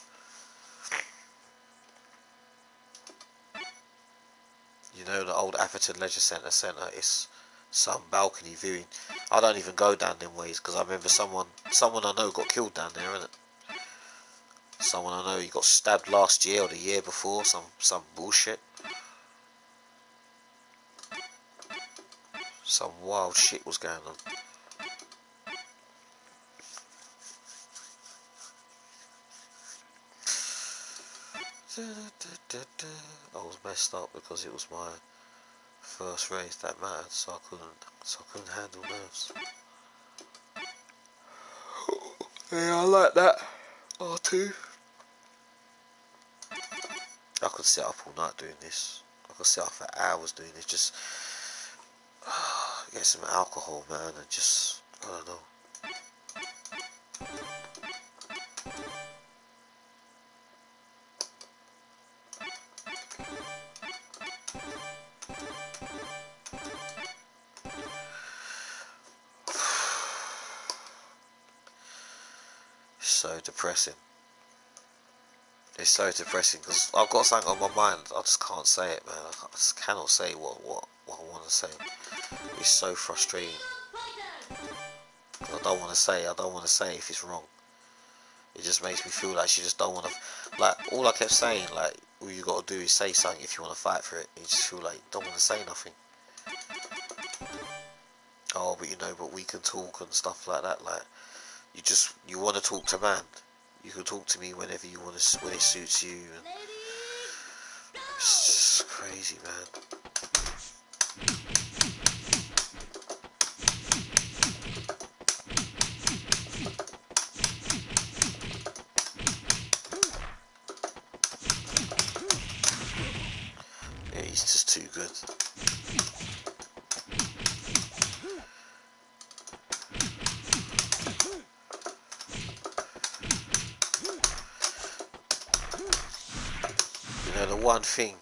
Speaker 1: You know, the old Atherton Leisure Centre, it's some balcony viewing. I don't even go down them ways because I remember someone I know got killed down there, innit? Someone I know, he got stabbed last year or the year before, some bullshit. Some wild shit was going on. I was messed up because it was my first race that mattered, so I couldn't handle nerves. Yeah, I like that. R2. I could sit up all night doing this. I could sit up for hours doing this. Just get some alcohol, man, and just, I don't know. So depressing. It's so depressing because I've got something on my mind. I just can't say it, man. I just cannot say what I want to say. It's so frustrating. I don't want to say if it's wrong. It just makes me feel like she just don't want to. Like, all I kept saying, like, all you got to do is say something if you want to fight for it. You just feel like you don't want to say nothing. Oh, but we can talk and stuff like that. Like, you want to talk to man. You can talk to me whenever you want to, when it suits you. And it's just crazy, man. Yeah, he's just too good.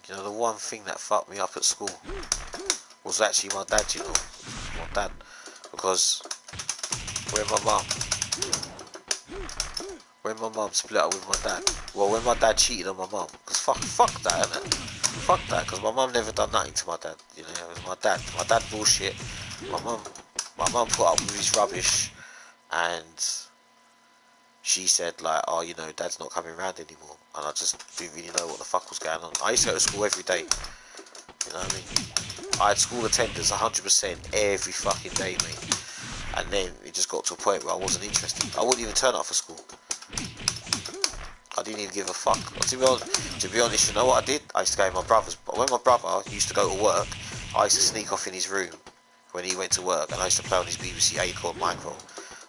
Speaker 1: The one thing that fucked me up at school was actually my dad, because when my mum split up with my dad, when my dad cheated on my mum, because fuck that, innit? Fuck that, because my mum never done nothing to my dad, it was my dad bullshit. My mum put up with his rubbish, and she said, like, oh, dad's not coming around anymore. And I just didn't really know what the fuck was going on. I used to go to school every day. You know what I mean? I had school attendance 100% every fucking day, mate. And then it just got to a point where I wasn't interested. I wouldn't even turn up for school. I didn't even give a fuck. To be honest, you know what I did? I used to go with my brothers. But when my brother used to go to work, I used to sneak off in his room when he went to work. And I used to play on his BBC Acorn Micro.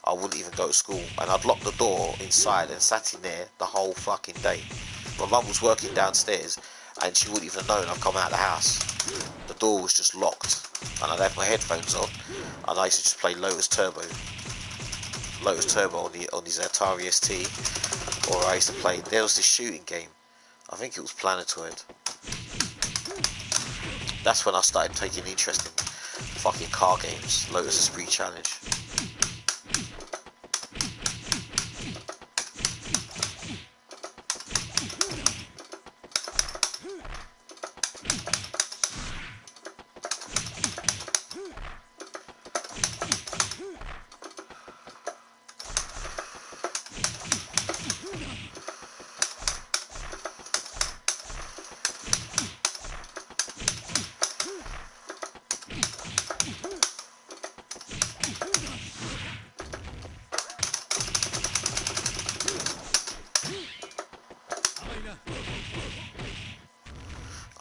Speaker 1: I wouldn't even go to school, and I'd lock the door inside and sat in there the whole fucking day. My mum was working downstairs, and she wouldn't even have known I'd come out of the house. The door was just locked, and I'd have my headphones on, and I used to just play Lotus Turbo on his Atari ST, or I used to play. There was this shooting game, I think it was Planetoid. That's when I started taking interest in fucking car games, Lotus Esprit Challenge.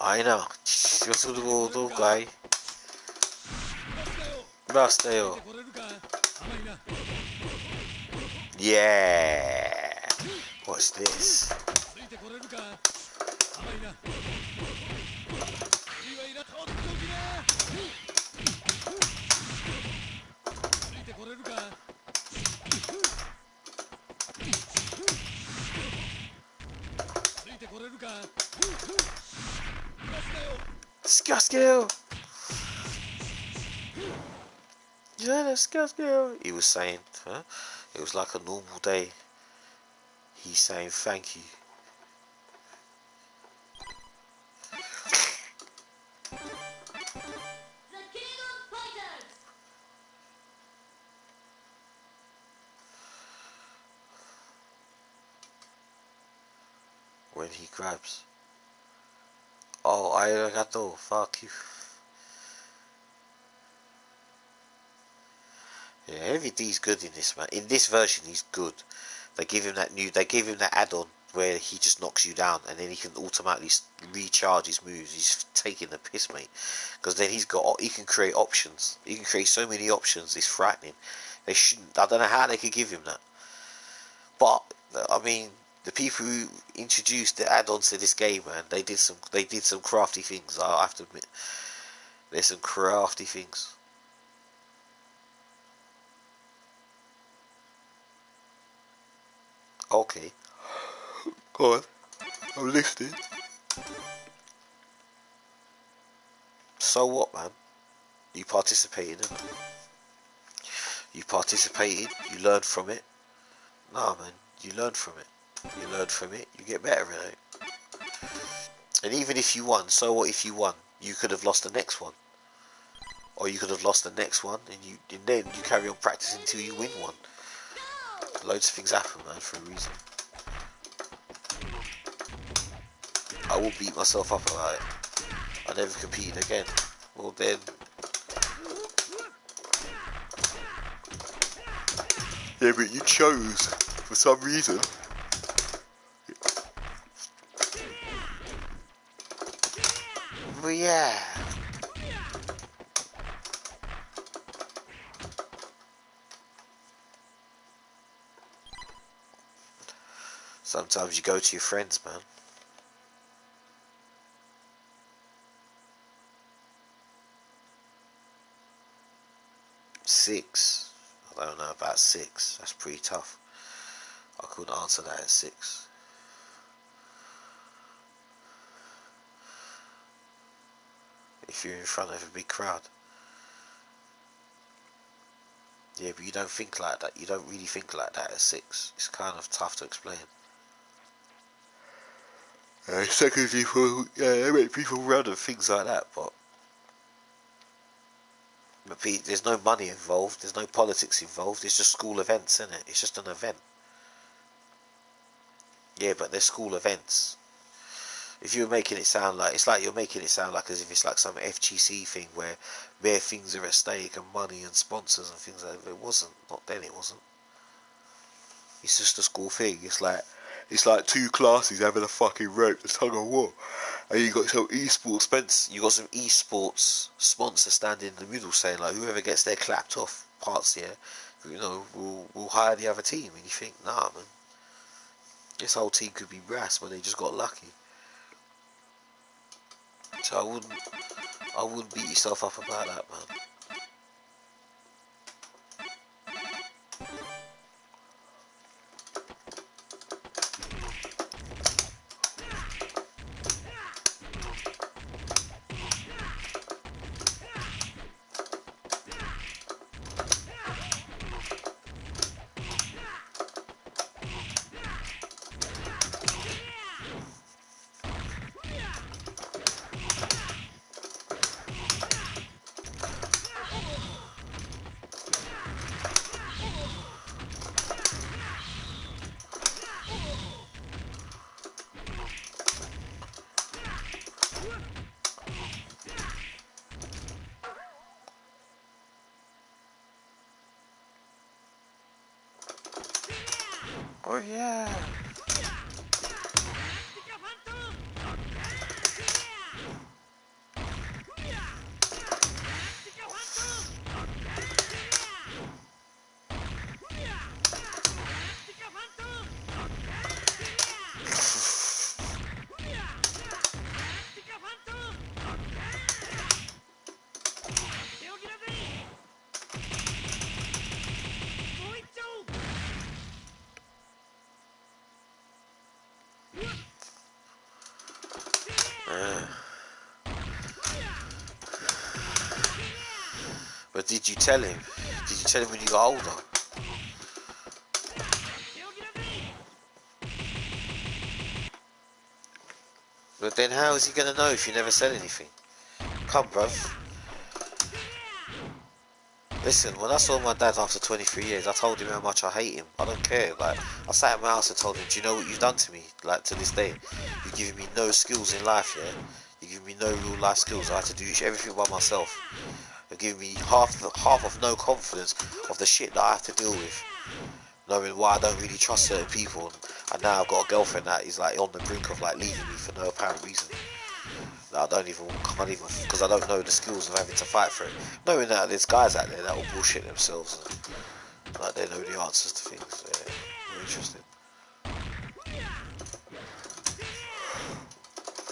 Speaker 1: I know. You're the old guy. Rasteo. Yeah. What's this? Skuskill! Yeah, Skuskill! He was saying, huh? It was like a normal day. He's saying thank you. When he grabs. Oh, arigato. Fuck you. Yeah, Heavy D's good in this, man. In this version, he's good. They give him that add-on where he just knocks you down, and then he can automatically recharge his moves. He's taking the piss, mate. Because then he can create options. He can create so many options. It's frightening. They shouldn't. I don't know how they could give him that. But I mean, the people who introduced the add-ons to this game, man, they did some crafty things. I have to admit, there's some crafty things. Okay. Go on. I'm listening. So what, man? You participated in it. You participated. You learned from it. Nah, man. You learned from it. You learn from it. You get better at it. And even if you won, so what if you won? You could have lost the next one. Or you could have lost the next one, and then you carry on practicing until you win one. Loads of things happen, man, for a reason. I will beat myself up about it. I never competed again. Well then. Yeah, but you chose for some reason. But yeah. Sometimes you go to your friends, man. Six. I don't know about six. That's pretty tough. I couldn't answer that at six. If you're in front of a big crowd. Yeah, but you don't think like that. You don't really think like that at six. It's kind of tough to explain. Second people, they make people run and things like that, but there's no money involved, there's no politics involved, it's just school events, isn't it? It's just an event. Yeah, but they're school events. If you're making it sound like, it's like you're making it sound like as if it's like some FGC thing where bare things are at stake and money and sponsors and things like that. It wasn't. Not then, it wasn't. It's just a school thing. It's like two classes having a fucking rope, a tug of war, and you got some esports sponsor standing in the middle saying like whoever gets their clapped off parts here, we'll hire the other team. And you think, nah, man, this whole team could be brass, but they just got lucky. So I wouldn't beat yourself up about that, man. Oh yeah. But did you tell him? Did you tell him when you got older? But then how is he gonna know if you never said anything? Come, bruv. Listen, when I saw my dad after 23 years, I told him how much I hate him. I don't care. Like, I sat in my house and told him, do you know what you've done to me? Like, to this day. You've given me no skills in life, yeah? You've given me no real life skills. I had to do everything by myself. You've given me half of no confidence of the shit that I have to deal with. Knowing why I don't really trust certain people. And now I've got a girlfriend that is, like, on the brink of, like, leaving me for no apparent reason. I can't even, because I don't know the skills of having to fight for it. Knowing that there's guys out there that will bullshit themselves and like they know the answers to things. Yeah, very interesting.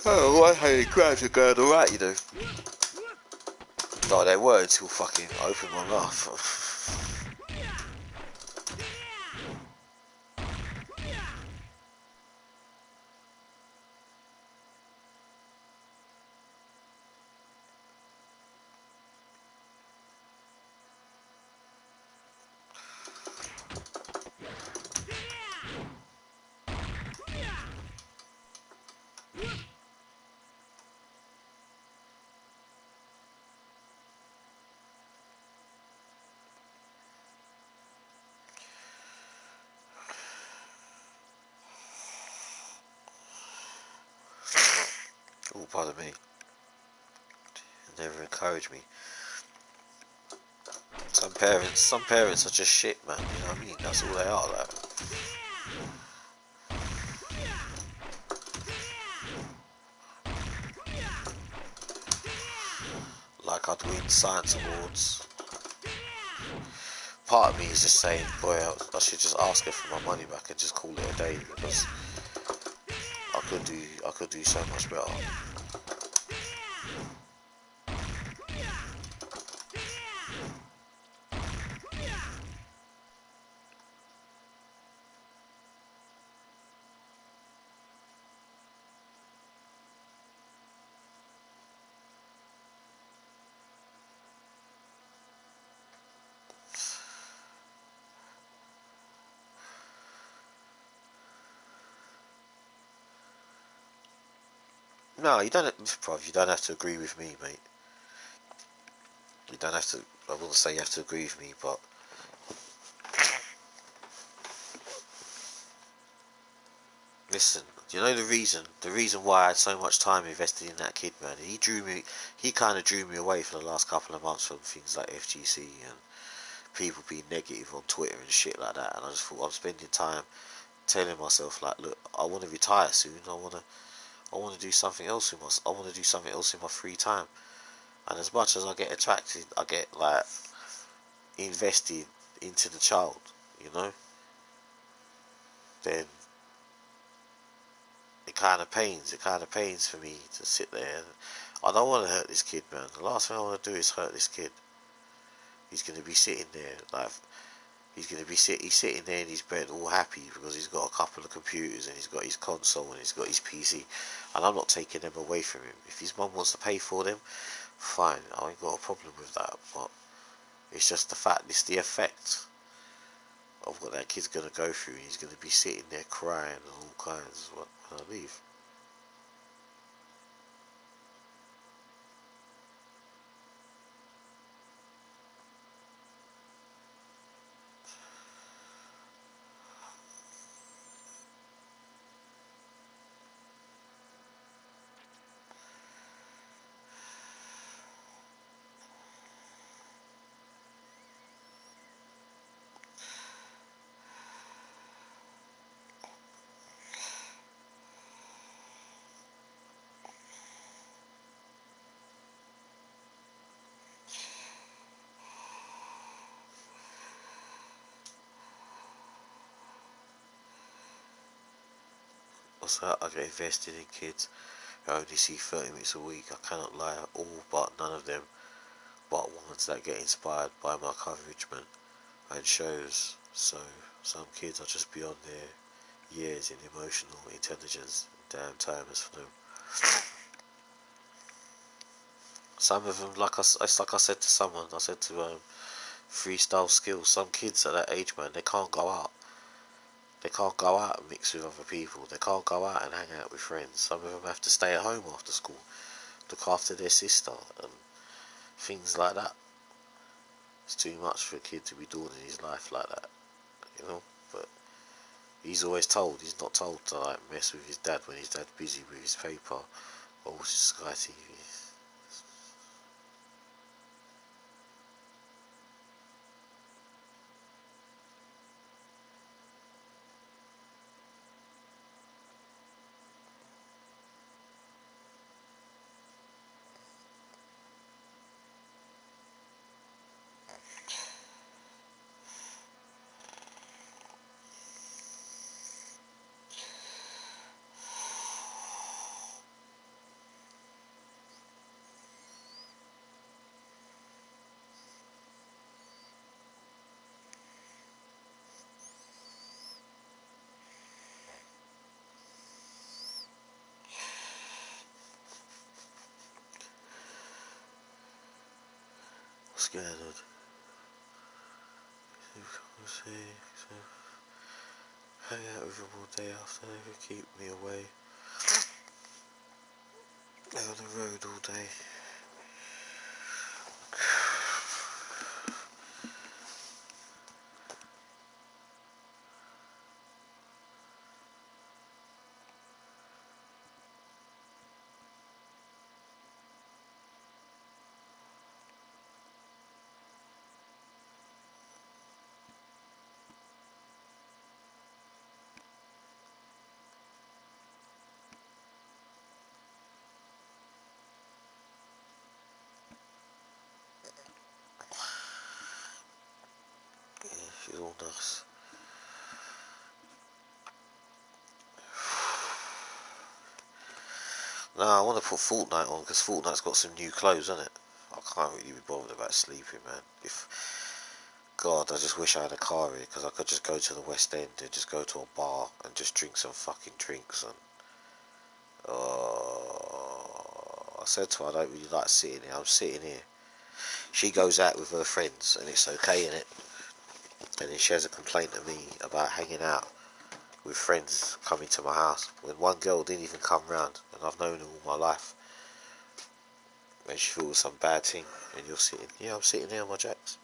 Speaker 1: Oh, I hate crowds are going alright, you know. No, they were until fucking I opened my mouth. Oh, pardon me. Never encouraged me. Some parents are just shit, man. You know what I mean? That's all they are, like. Like I'd win science awards. Part of me is just saying, boy, I should just ask her for my money back and just call it a day because I could do so much better. No, you don't, bruv. You don't have to agree with me, mate. You don't have to. I wouldn't say you have to agree with me, but listen. You know the reason? The reason why I had so much time invested in that kid, man. He kind of drew me away for the last couple of months from things like FGC and people being negative on Twitter and shit like that. And I just thought I'm spending time telling myself, like, look, I want to retire soon. I want to do something else in I want to do something else in my free time. And as much as I get attracted, I get like invested into the child, you know. Then it kind of pains. It kind of pains for me to sit there. And I don't want to hurt this kid, man. The last thing I want to do is hurt this kid. He's going to be sitting there like he's sitting there in his bed all happy because he's got a couple of computers and he's got his console and he's got his PC, and I'm not taking them away from him. If his mum wants to pay for them, fine, I ain't got a problem with that. But it's just the fact, it's the effect of what that kid's gonna go through. He's gonna be sitting there crying and all kinds when I leave. Also, I get invested in kids who only see 30 minutes a week. I cannot lie, all but none of them, but ones that get inspired by my coverage, man, and shows. So some kids are just beyond their years in emotional intelligence. Damn time is for them. Some of them, it's like I said to someone, I said to Freestyle Skills, some kids at that age, man, they can't go out. They can't go out and mix with other people. They can't go out and hang out with friends. Some of them have to stay at home after school, look after their sister, and things like that. It's too much for a kid to be doing in his life like that, you know. But he's always told, he's not told to like mess with his dad when his dad's busy with his paper or with Sky TV. What's going on? Hang out with them all day after they could keep me away. They're on the road all day. Yeah, she's all nice. No, I want to put Fortnite on because Fortnite's got some new clothes, hasn't it? I can't really be bothered about sleeping, man. God, I just wish I had a car here because I could just go to the West End and just go to a bar and just drink some fucking drinks. And I said to her, I don't really like sitting here. I'm sitting here. She goes out with her friends and it's okay, innit? And then she has a complaint to me about hanging out with friends coming to my house when one girl didn't even come round and I've known her all my life. And she thought it was some bad thing and you're sitting, yeah, I'm sitting here on my jacks.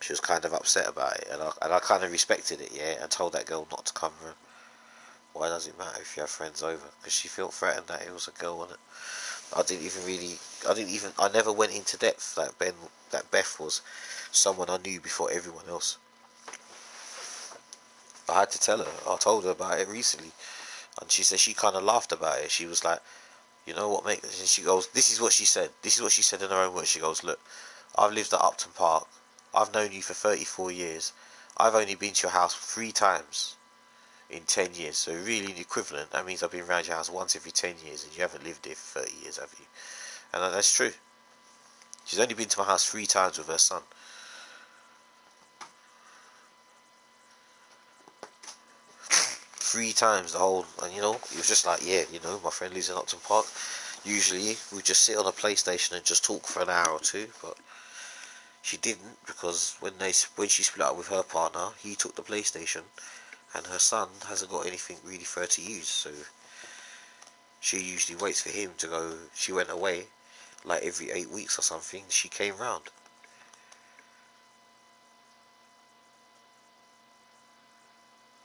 Speaker 1: She was kind of upset about it and I kind of respected it, yeah, and told that girl not to come round. Why does it matter if you have friends over? Because she felt threatened that it was a girl on it. I never went into depth that Beth was someone I knew before everyone else. I had to tell her. I told her about it recently, and she said she kind of laughed about it. She was like, "You know what, mate?" And she goes, "This is what she said. This is what she said in her own words." She goes, "Look, I've lived at Upton Park. I've known you for 34 years. I've only been to your house 3 times in 10 years. So really, the equivalent. That means I've been around your house once every 10 years, and you haven't lived there for 30 years, have you?" And that's true. She's only been to my house 3 times with her son. 3 times the whole, and you know, it was just like, yeah, you know, my friend lives in Upton Park. Usually we just sit on a PlayStation and just talk for an hour or two, but she didn't because when she split up with her partner, he took the PlayStation, and her son hasn't got anything really for her to use, so she usually waits for him to go. She went away like every 8 weeks or something. She came round.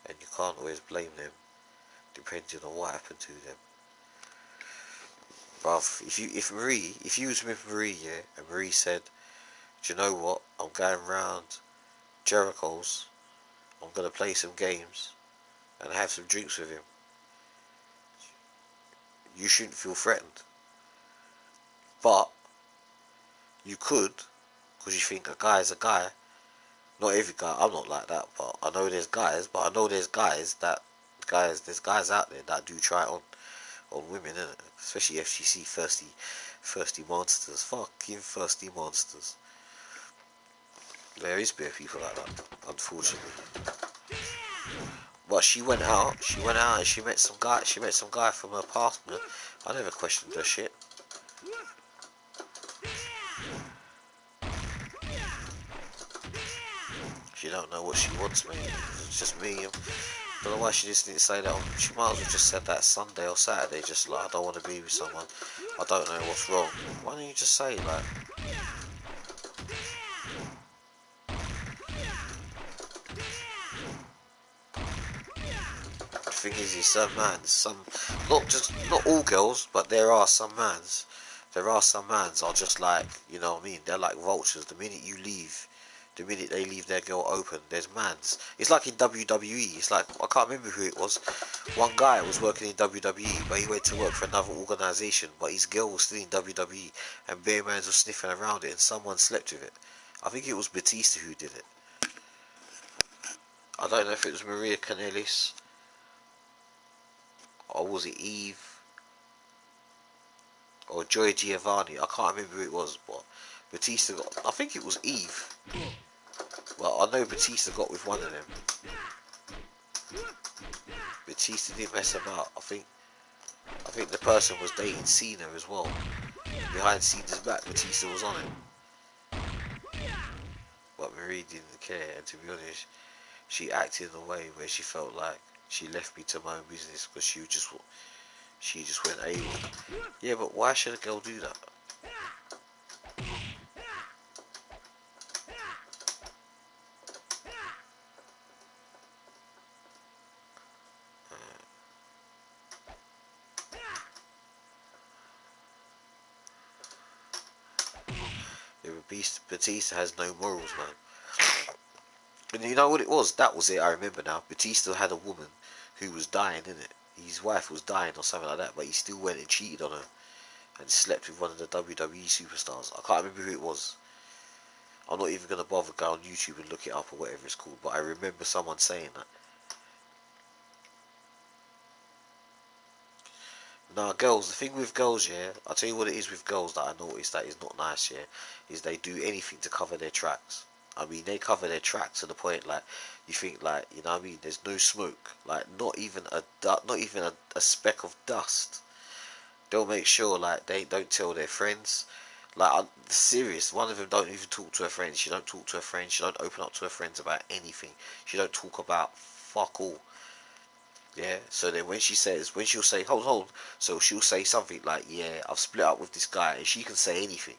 Speaker 1: And you can't always blame them, depending on what happened to them. Bruv, if you was with Marie, yeah, and Marie said, "Do you know what? I'm going round Jericho's. I'm gonna play some games and have some drinks with him." You shouldn't feel threatened, but you could, because you think a guy is a guy. Not every guy. I'm not like that, but I know there's guys. But I know there's there's guys out there that do try it on women, innit? Especially FGC thirsty monsters, fucking thirsty monsters. There is bare people like that, unfortunately. But she went out and she met some guy from her past, man. I never questioned her shit. don't know what she wants, mate. It's just me. I don't know why she just didn't say that. She might as well just said that Sunday or Saturday, just like, I don't want to be with someone. I don't know what's wrong. Why don't you just say, like... The thing is some mans, not all girls, but there are some mans are just like, you know what I mean, they're like vultures. The minute you leave, the minute they leave their girl open, there's mans. It's like in WWE. It's like, I can't remember who it was. One guy was working in WWE, but he went to work for another organisation, but his girl was still in WWE, and bare mans was sniffing around it, and someone slept with it. I think it was Batista who did it. I don't know if it was Maria Kanellis, or was it Eve, or Joy Giovanni. I can't remember who it was, but Batista got, I think it was Eve. Well, I know Batista got with one of them. Batista didn't mess about. I think the person was dating Cena as well. Behind Cena's back, Batista was on it. But Marie didn't care, and to be honest, she acted in a way where she felt like she left me to my own business because she just went AWOL. Yeah, but why should a girl do that? Yeah, Batista has no morals, man. And you know what it was? That was it, I remember now. Batista had a woman who was dying, innit? His wife was dying or something like that, but he still went and cheated on her and slept with one of the WWE superstars. I can't remember who it was. I'm not even going to bother go on YouTube and look it up or whatever it's called, but I remember someone saying that. Now, girls, the thing with girls, yeah, I'll tell you what it is with girls that I noticed that is not nice, yeah, is they do anything to cover their tracks. I mean, they cover their tracks to the point, like, you think, like, you know what I mean, there's no smoke, like, not even a speck of dust. They'll make sure, like, they don't tell their friends. Like, I'm serious, one of them don't even talk to her friends. She don't talk to her friends. She don't open up to her friends about anything. She don't talk about fuck all. Yeah, so then when she'll say, hold, so she'll say something like, yeah, I've split up with this guy, and she can say anything.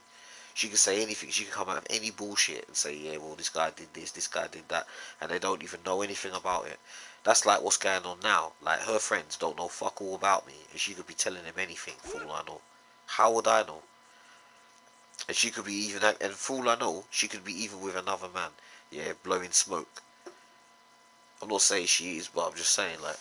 Speaker 1: She can say anything. She can come out of any bullshit and say, yeah, well, this guy did this guy did that, and they don't even know anything about it. That's like what's going on now. Like, her friends don't know fuck all about me, and she could be telling them anything, for all I know. How would I know? And she could be even, and for all I know, she could be even with another man, yeah, blowing smoke. I'm not saying she is, but I'm just saying, like,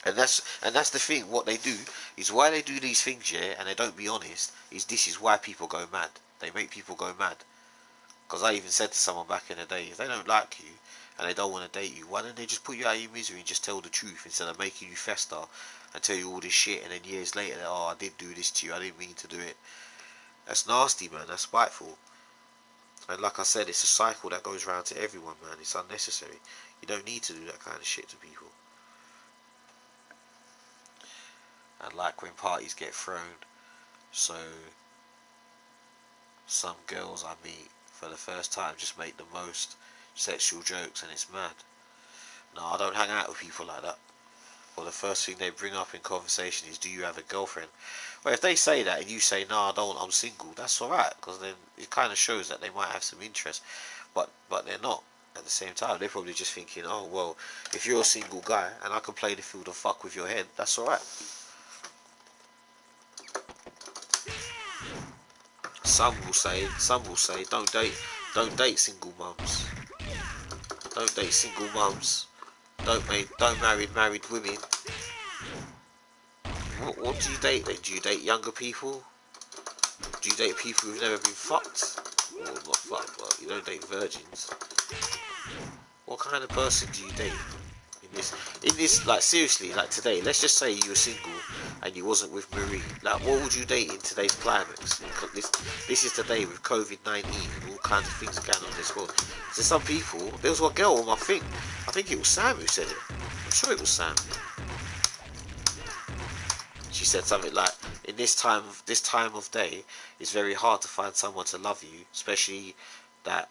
Speaker 1: and that's the thing. What they do is why they do these things, yeah, and they don't be honest. This is why people go mad. They make people go mad. Because I even said to someone back in the day, if they don't like you and they don't want to date you, why don't they just put you out of your misery and just tell the truth instead of making you fester and tell you all this shit, and then years later, oh, I did do this to you. I didn't mean to do it. That's nasty, man. That's spiteful. And like I said, it's a cycle that goes round to everyone, man. It's unnecessary. You don't need to do that kind of shit to people. And like when parties get thrown, so some girls I meet for the first time just make the most sexual jokes, and it's mad. No, I don't hang out with people like that. Well, the first thing they bring up in conversation is, do you have a girlfriend? Well, if they say that and you say, no, I don't, I'm single, that's alright, because then it kind of shows that they might have some interest, but they're not. At the same time, they're probably just thinking, oh, well, if you're a single guy and I can play the field of fuck with your head, that's alright. Some will say, don't date single mums. Don't date single mums. Don't marry married women. What do you date then? Do you date younger people? Do you date people who've never been fucked? Well, not fucked, but you don't date virgins. What kind of person do you date? In this, like, seriously, like today, let's just say you were single and you wasn't with Marie. Like, what would you date in today's climax? This is today with COVID-19 and all kinds of things going on in this world. So some people, there was one girl on my thing. I think it was Sam who said it. I'm sure it was Sam. She said something like, in this time of day, it's very hard to find someone to love you, especially that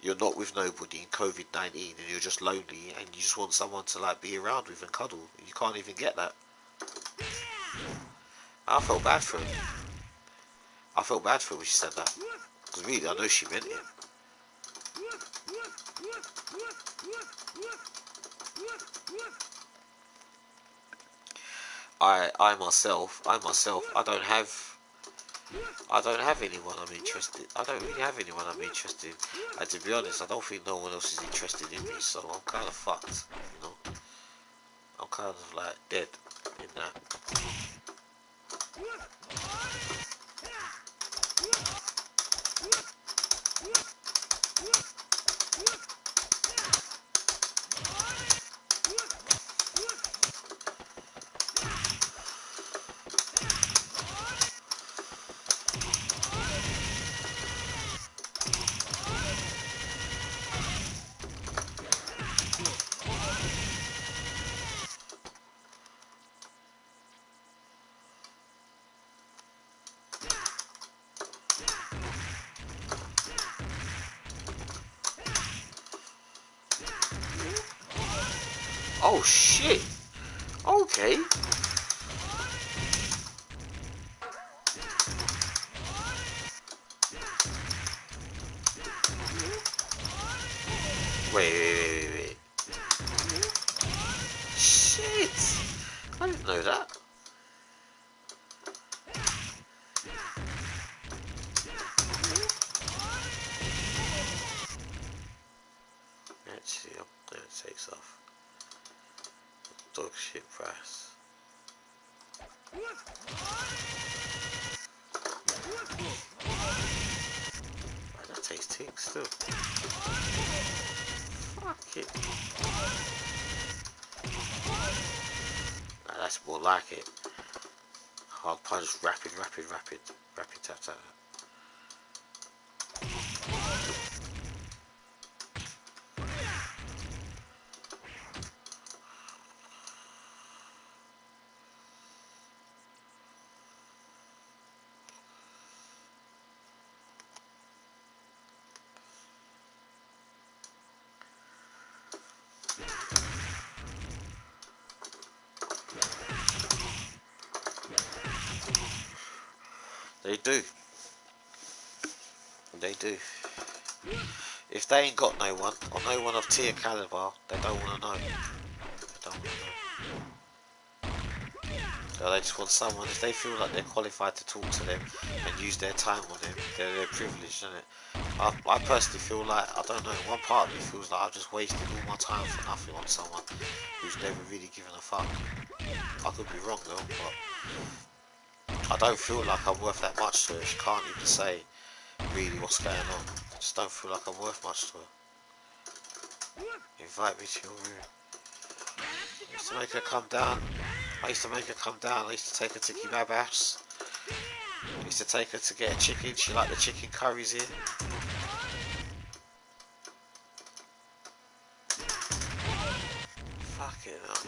Speaker 1: you're not with nobody in COVID-19 and you're just lonely and you just want someone to like be around with and cuddle. You can't even get that. I felt bad for her. I felt bad for her when she said that. Because really, I know she meant it. I myself, I don't have anyone I'm interested. I don't really have anyone I'm interested in. And to be honest, I don't think no one else is interested in me. So I'm kind of fucked. You know, I'm kind of like dead in that. Oh shit. Okay. Wait. Shit. I didn't know that. Actually, I'm gonna take off. Dog shit price. That tastes tick still. Fuck it. Nah, that's more like it. Hard punch, rapid tap tap. They do. They do. If they ain't got no one, or no one of tier caliber, they don't want to know. They don't want to know. So they just want someone, if they feel like they're qualified to talk to them and use their time on them, they're privileged, isn't it? I personally feel like, I don't know, one part of me feels like I've just wasted all my time for nothing on someone who's never really given a fuck. I could be wrong though, but I don't feel like I'm worth that much to her. She can't even say really what's going on. I just don't feel like I'm worth much to her. Invite me to your room. I used to make her come down. I used to take her to Kebab House. I used to take her to get a chicken. She liked the chicken curries here. Fucking hell.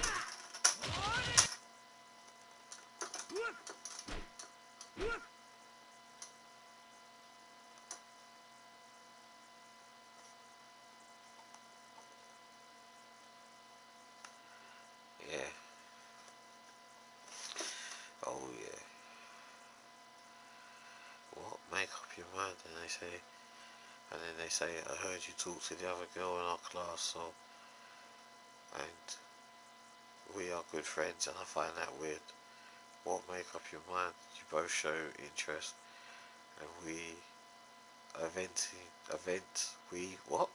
Speaker 1: Yeah. Oh yeah. What? Make up your mind, and then they say, I heard you talk to the other girl in our class, so, and we are good friends, and I find that weird. What? Make up your mind. You both show interest, and what?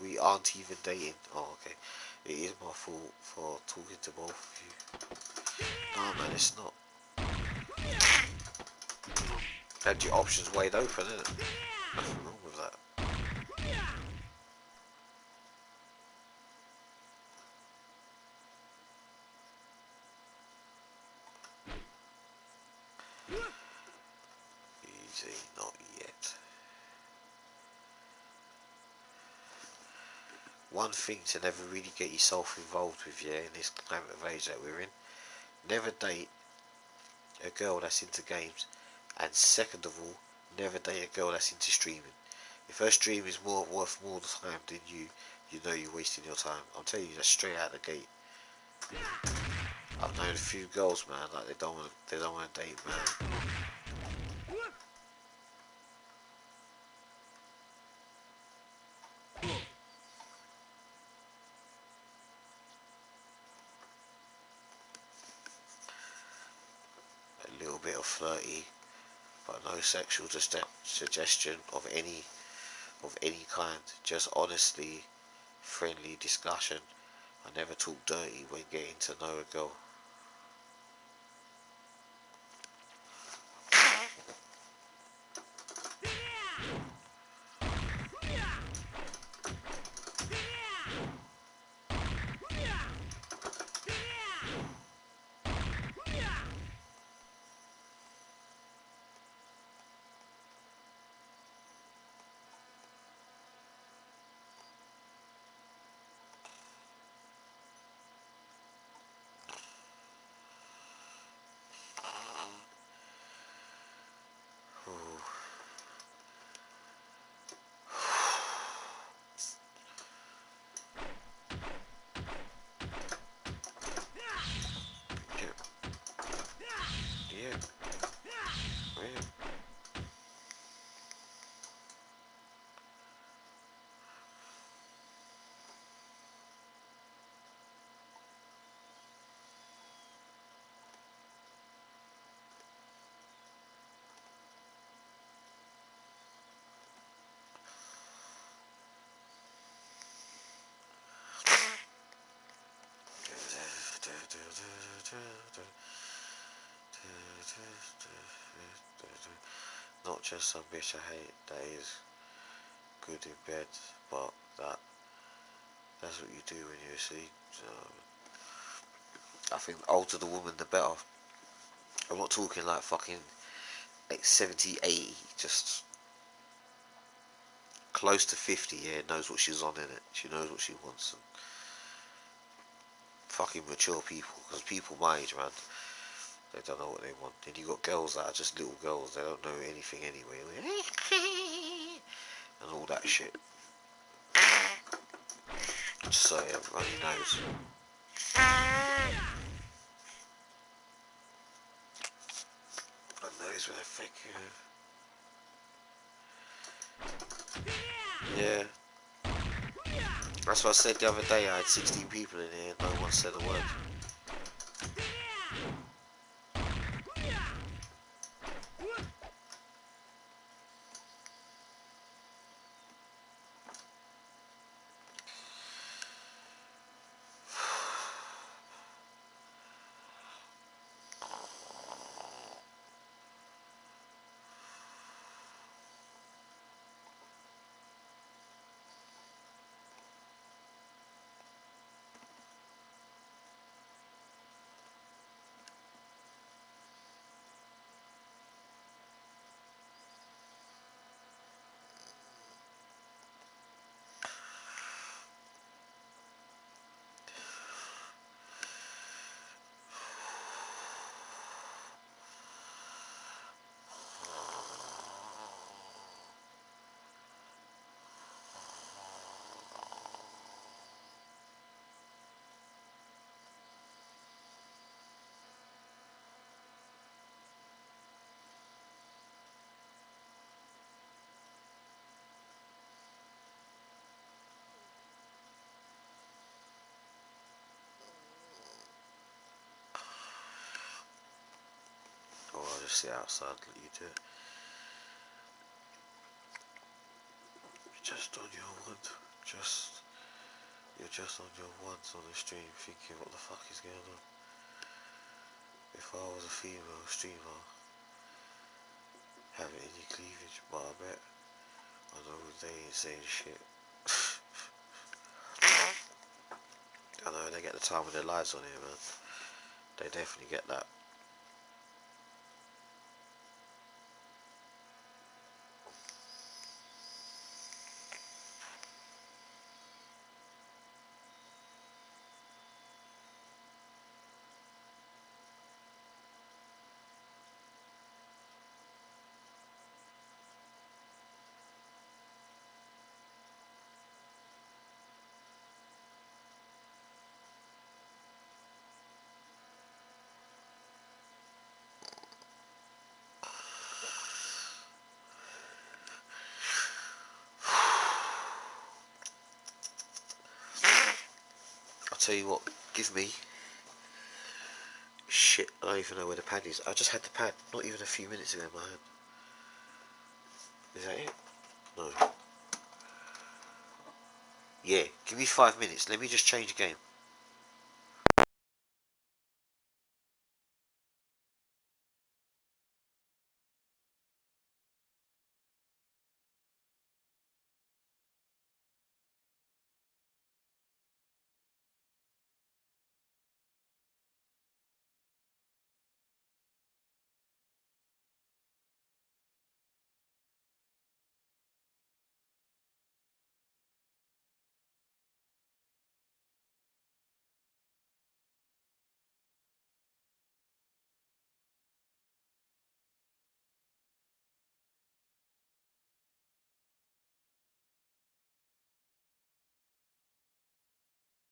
Speaker 1: We aren't even dating. Oh, okay. It is my fault for talking to both of you. No, man, it's not. Had your options wide open, innit? Nothing wrong with that. Easy, not yet. One thing to never really get yourself involved with, yeah, in this climate of age that we're in. Never date a girl that's into games, and second of all, never date a girl that's into streaming. If her stream is worth more time than you know you're wasting your time. I'm telling you that straight out the gate. I've known a few girls, man, like they don't want to date, man. A little bit of flirty, but no sexual suggestion of any kind. Just honestly friendly discussion. I never talk dirty when getting to know a girl. Yeah, yeah. Not just some bitch I hate that is good in bed, but that's what you do when you're asleep. So, I think the older the woman, the better. I'm not talking like fucking like 70, 80, just close to 50, yeah, knows what she's on in it. She knows what she wants. And fucking mature people, because people my age, man, they don't know what they want. Then you got girls that are just little girls, they don't know anything anyway. And all that shit. Just so everybody knows. I knows when I think, yeah. That's what I said the other day. I had 16 people in here and no one said a word. Or I'll just sit outside and let you do it. You're just on your one. You're just on your ones on the stream thinking what the fuck is going on. If I was a female streamer having any cleavage, but I bet I know they ain't saying shit. I know they get the time of their lives on here, man. They definitely get that. tell you what, give me... Shit, I don't even know where the pad is. I just had the pad, not even a few minutes ago in my hand. Is that it? No. Yeah, give me 5 minutes. Let me just change the game.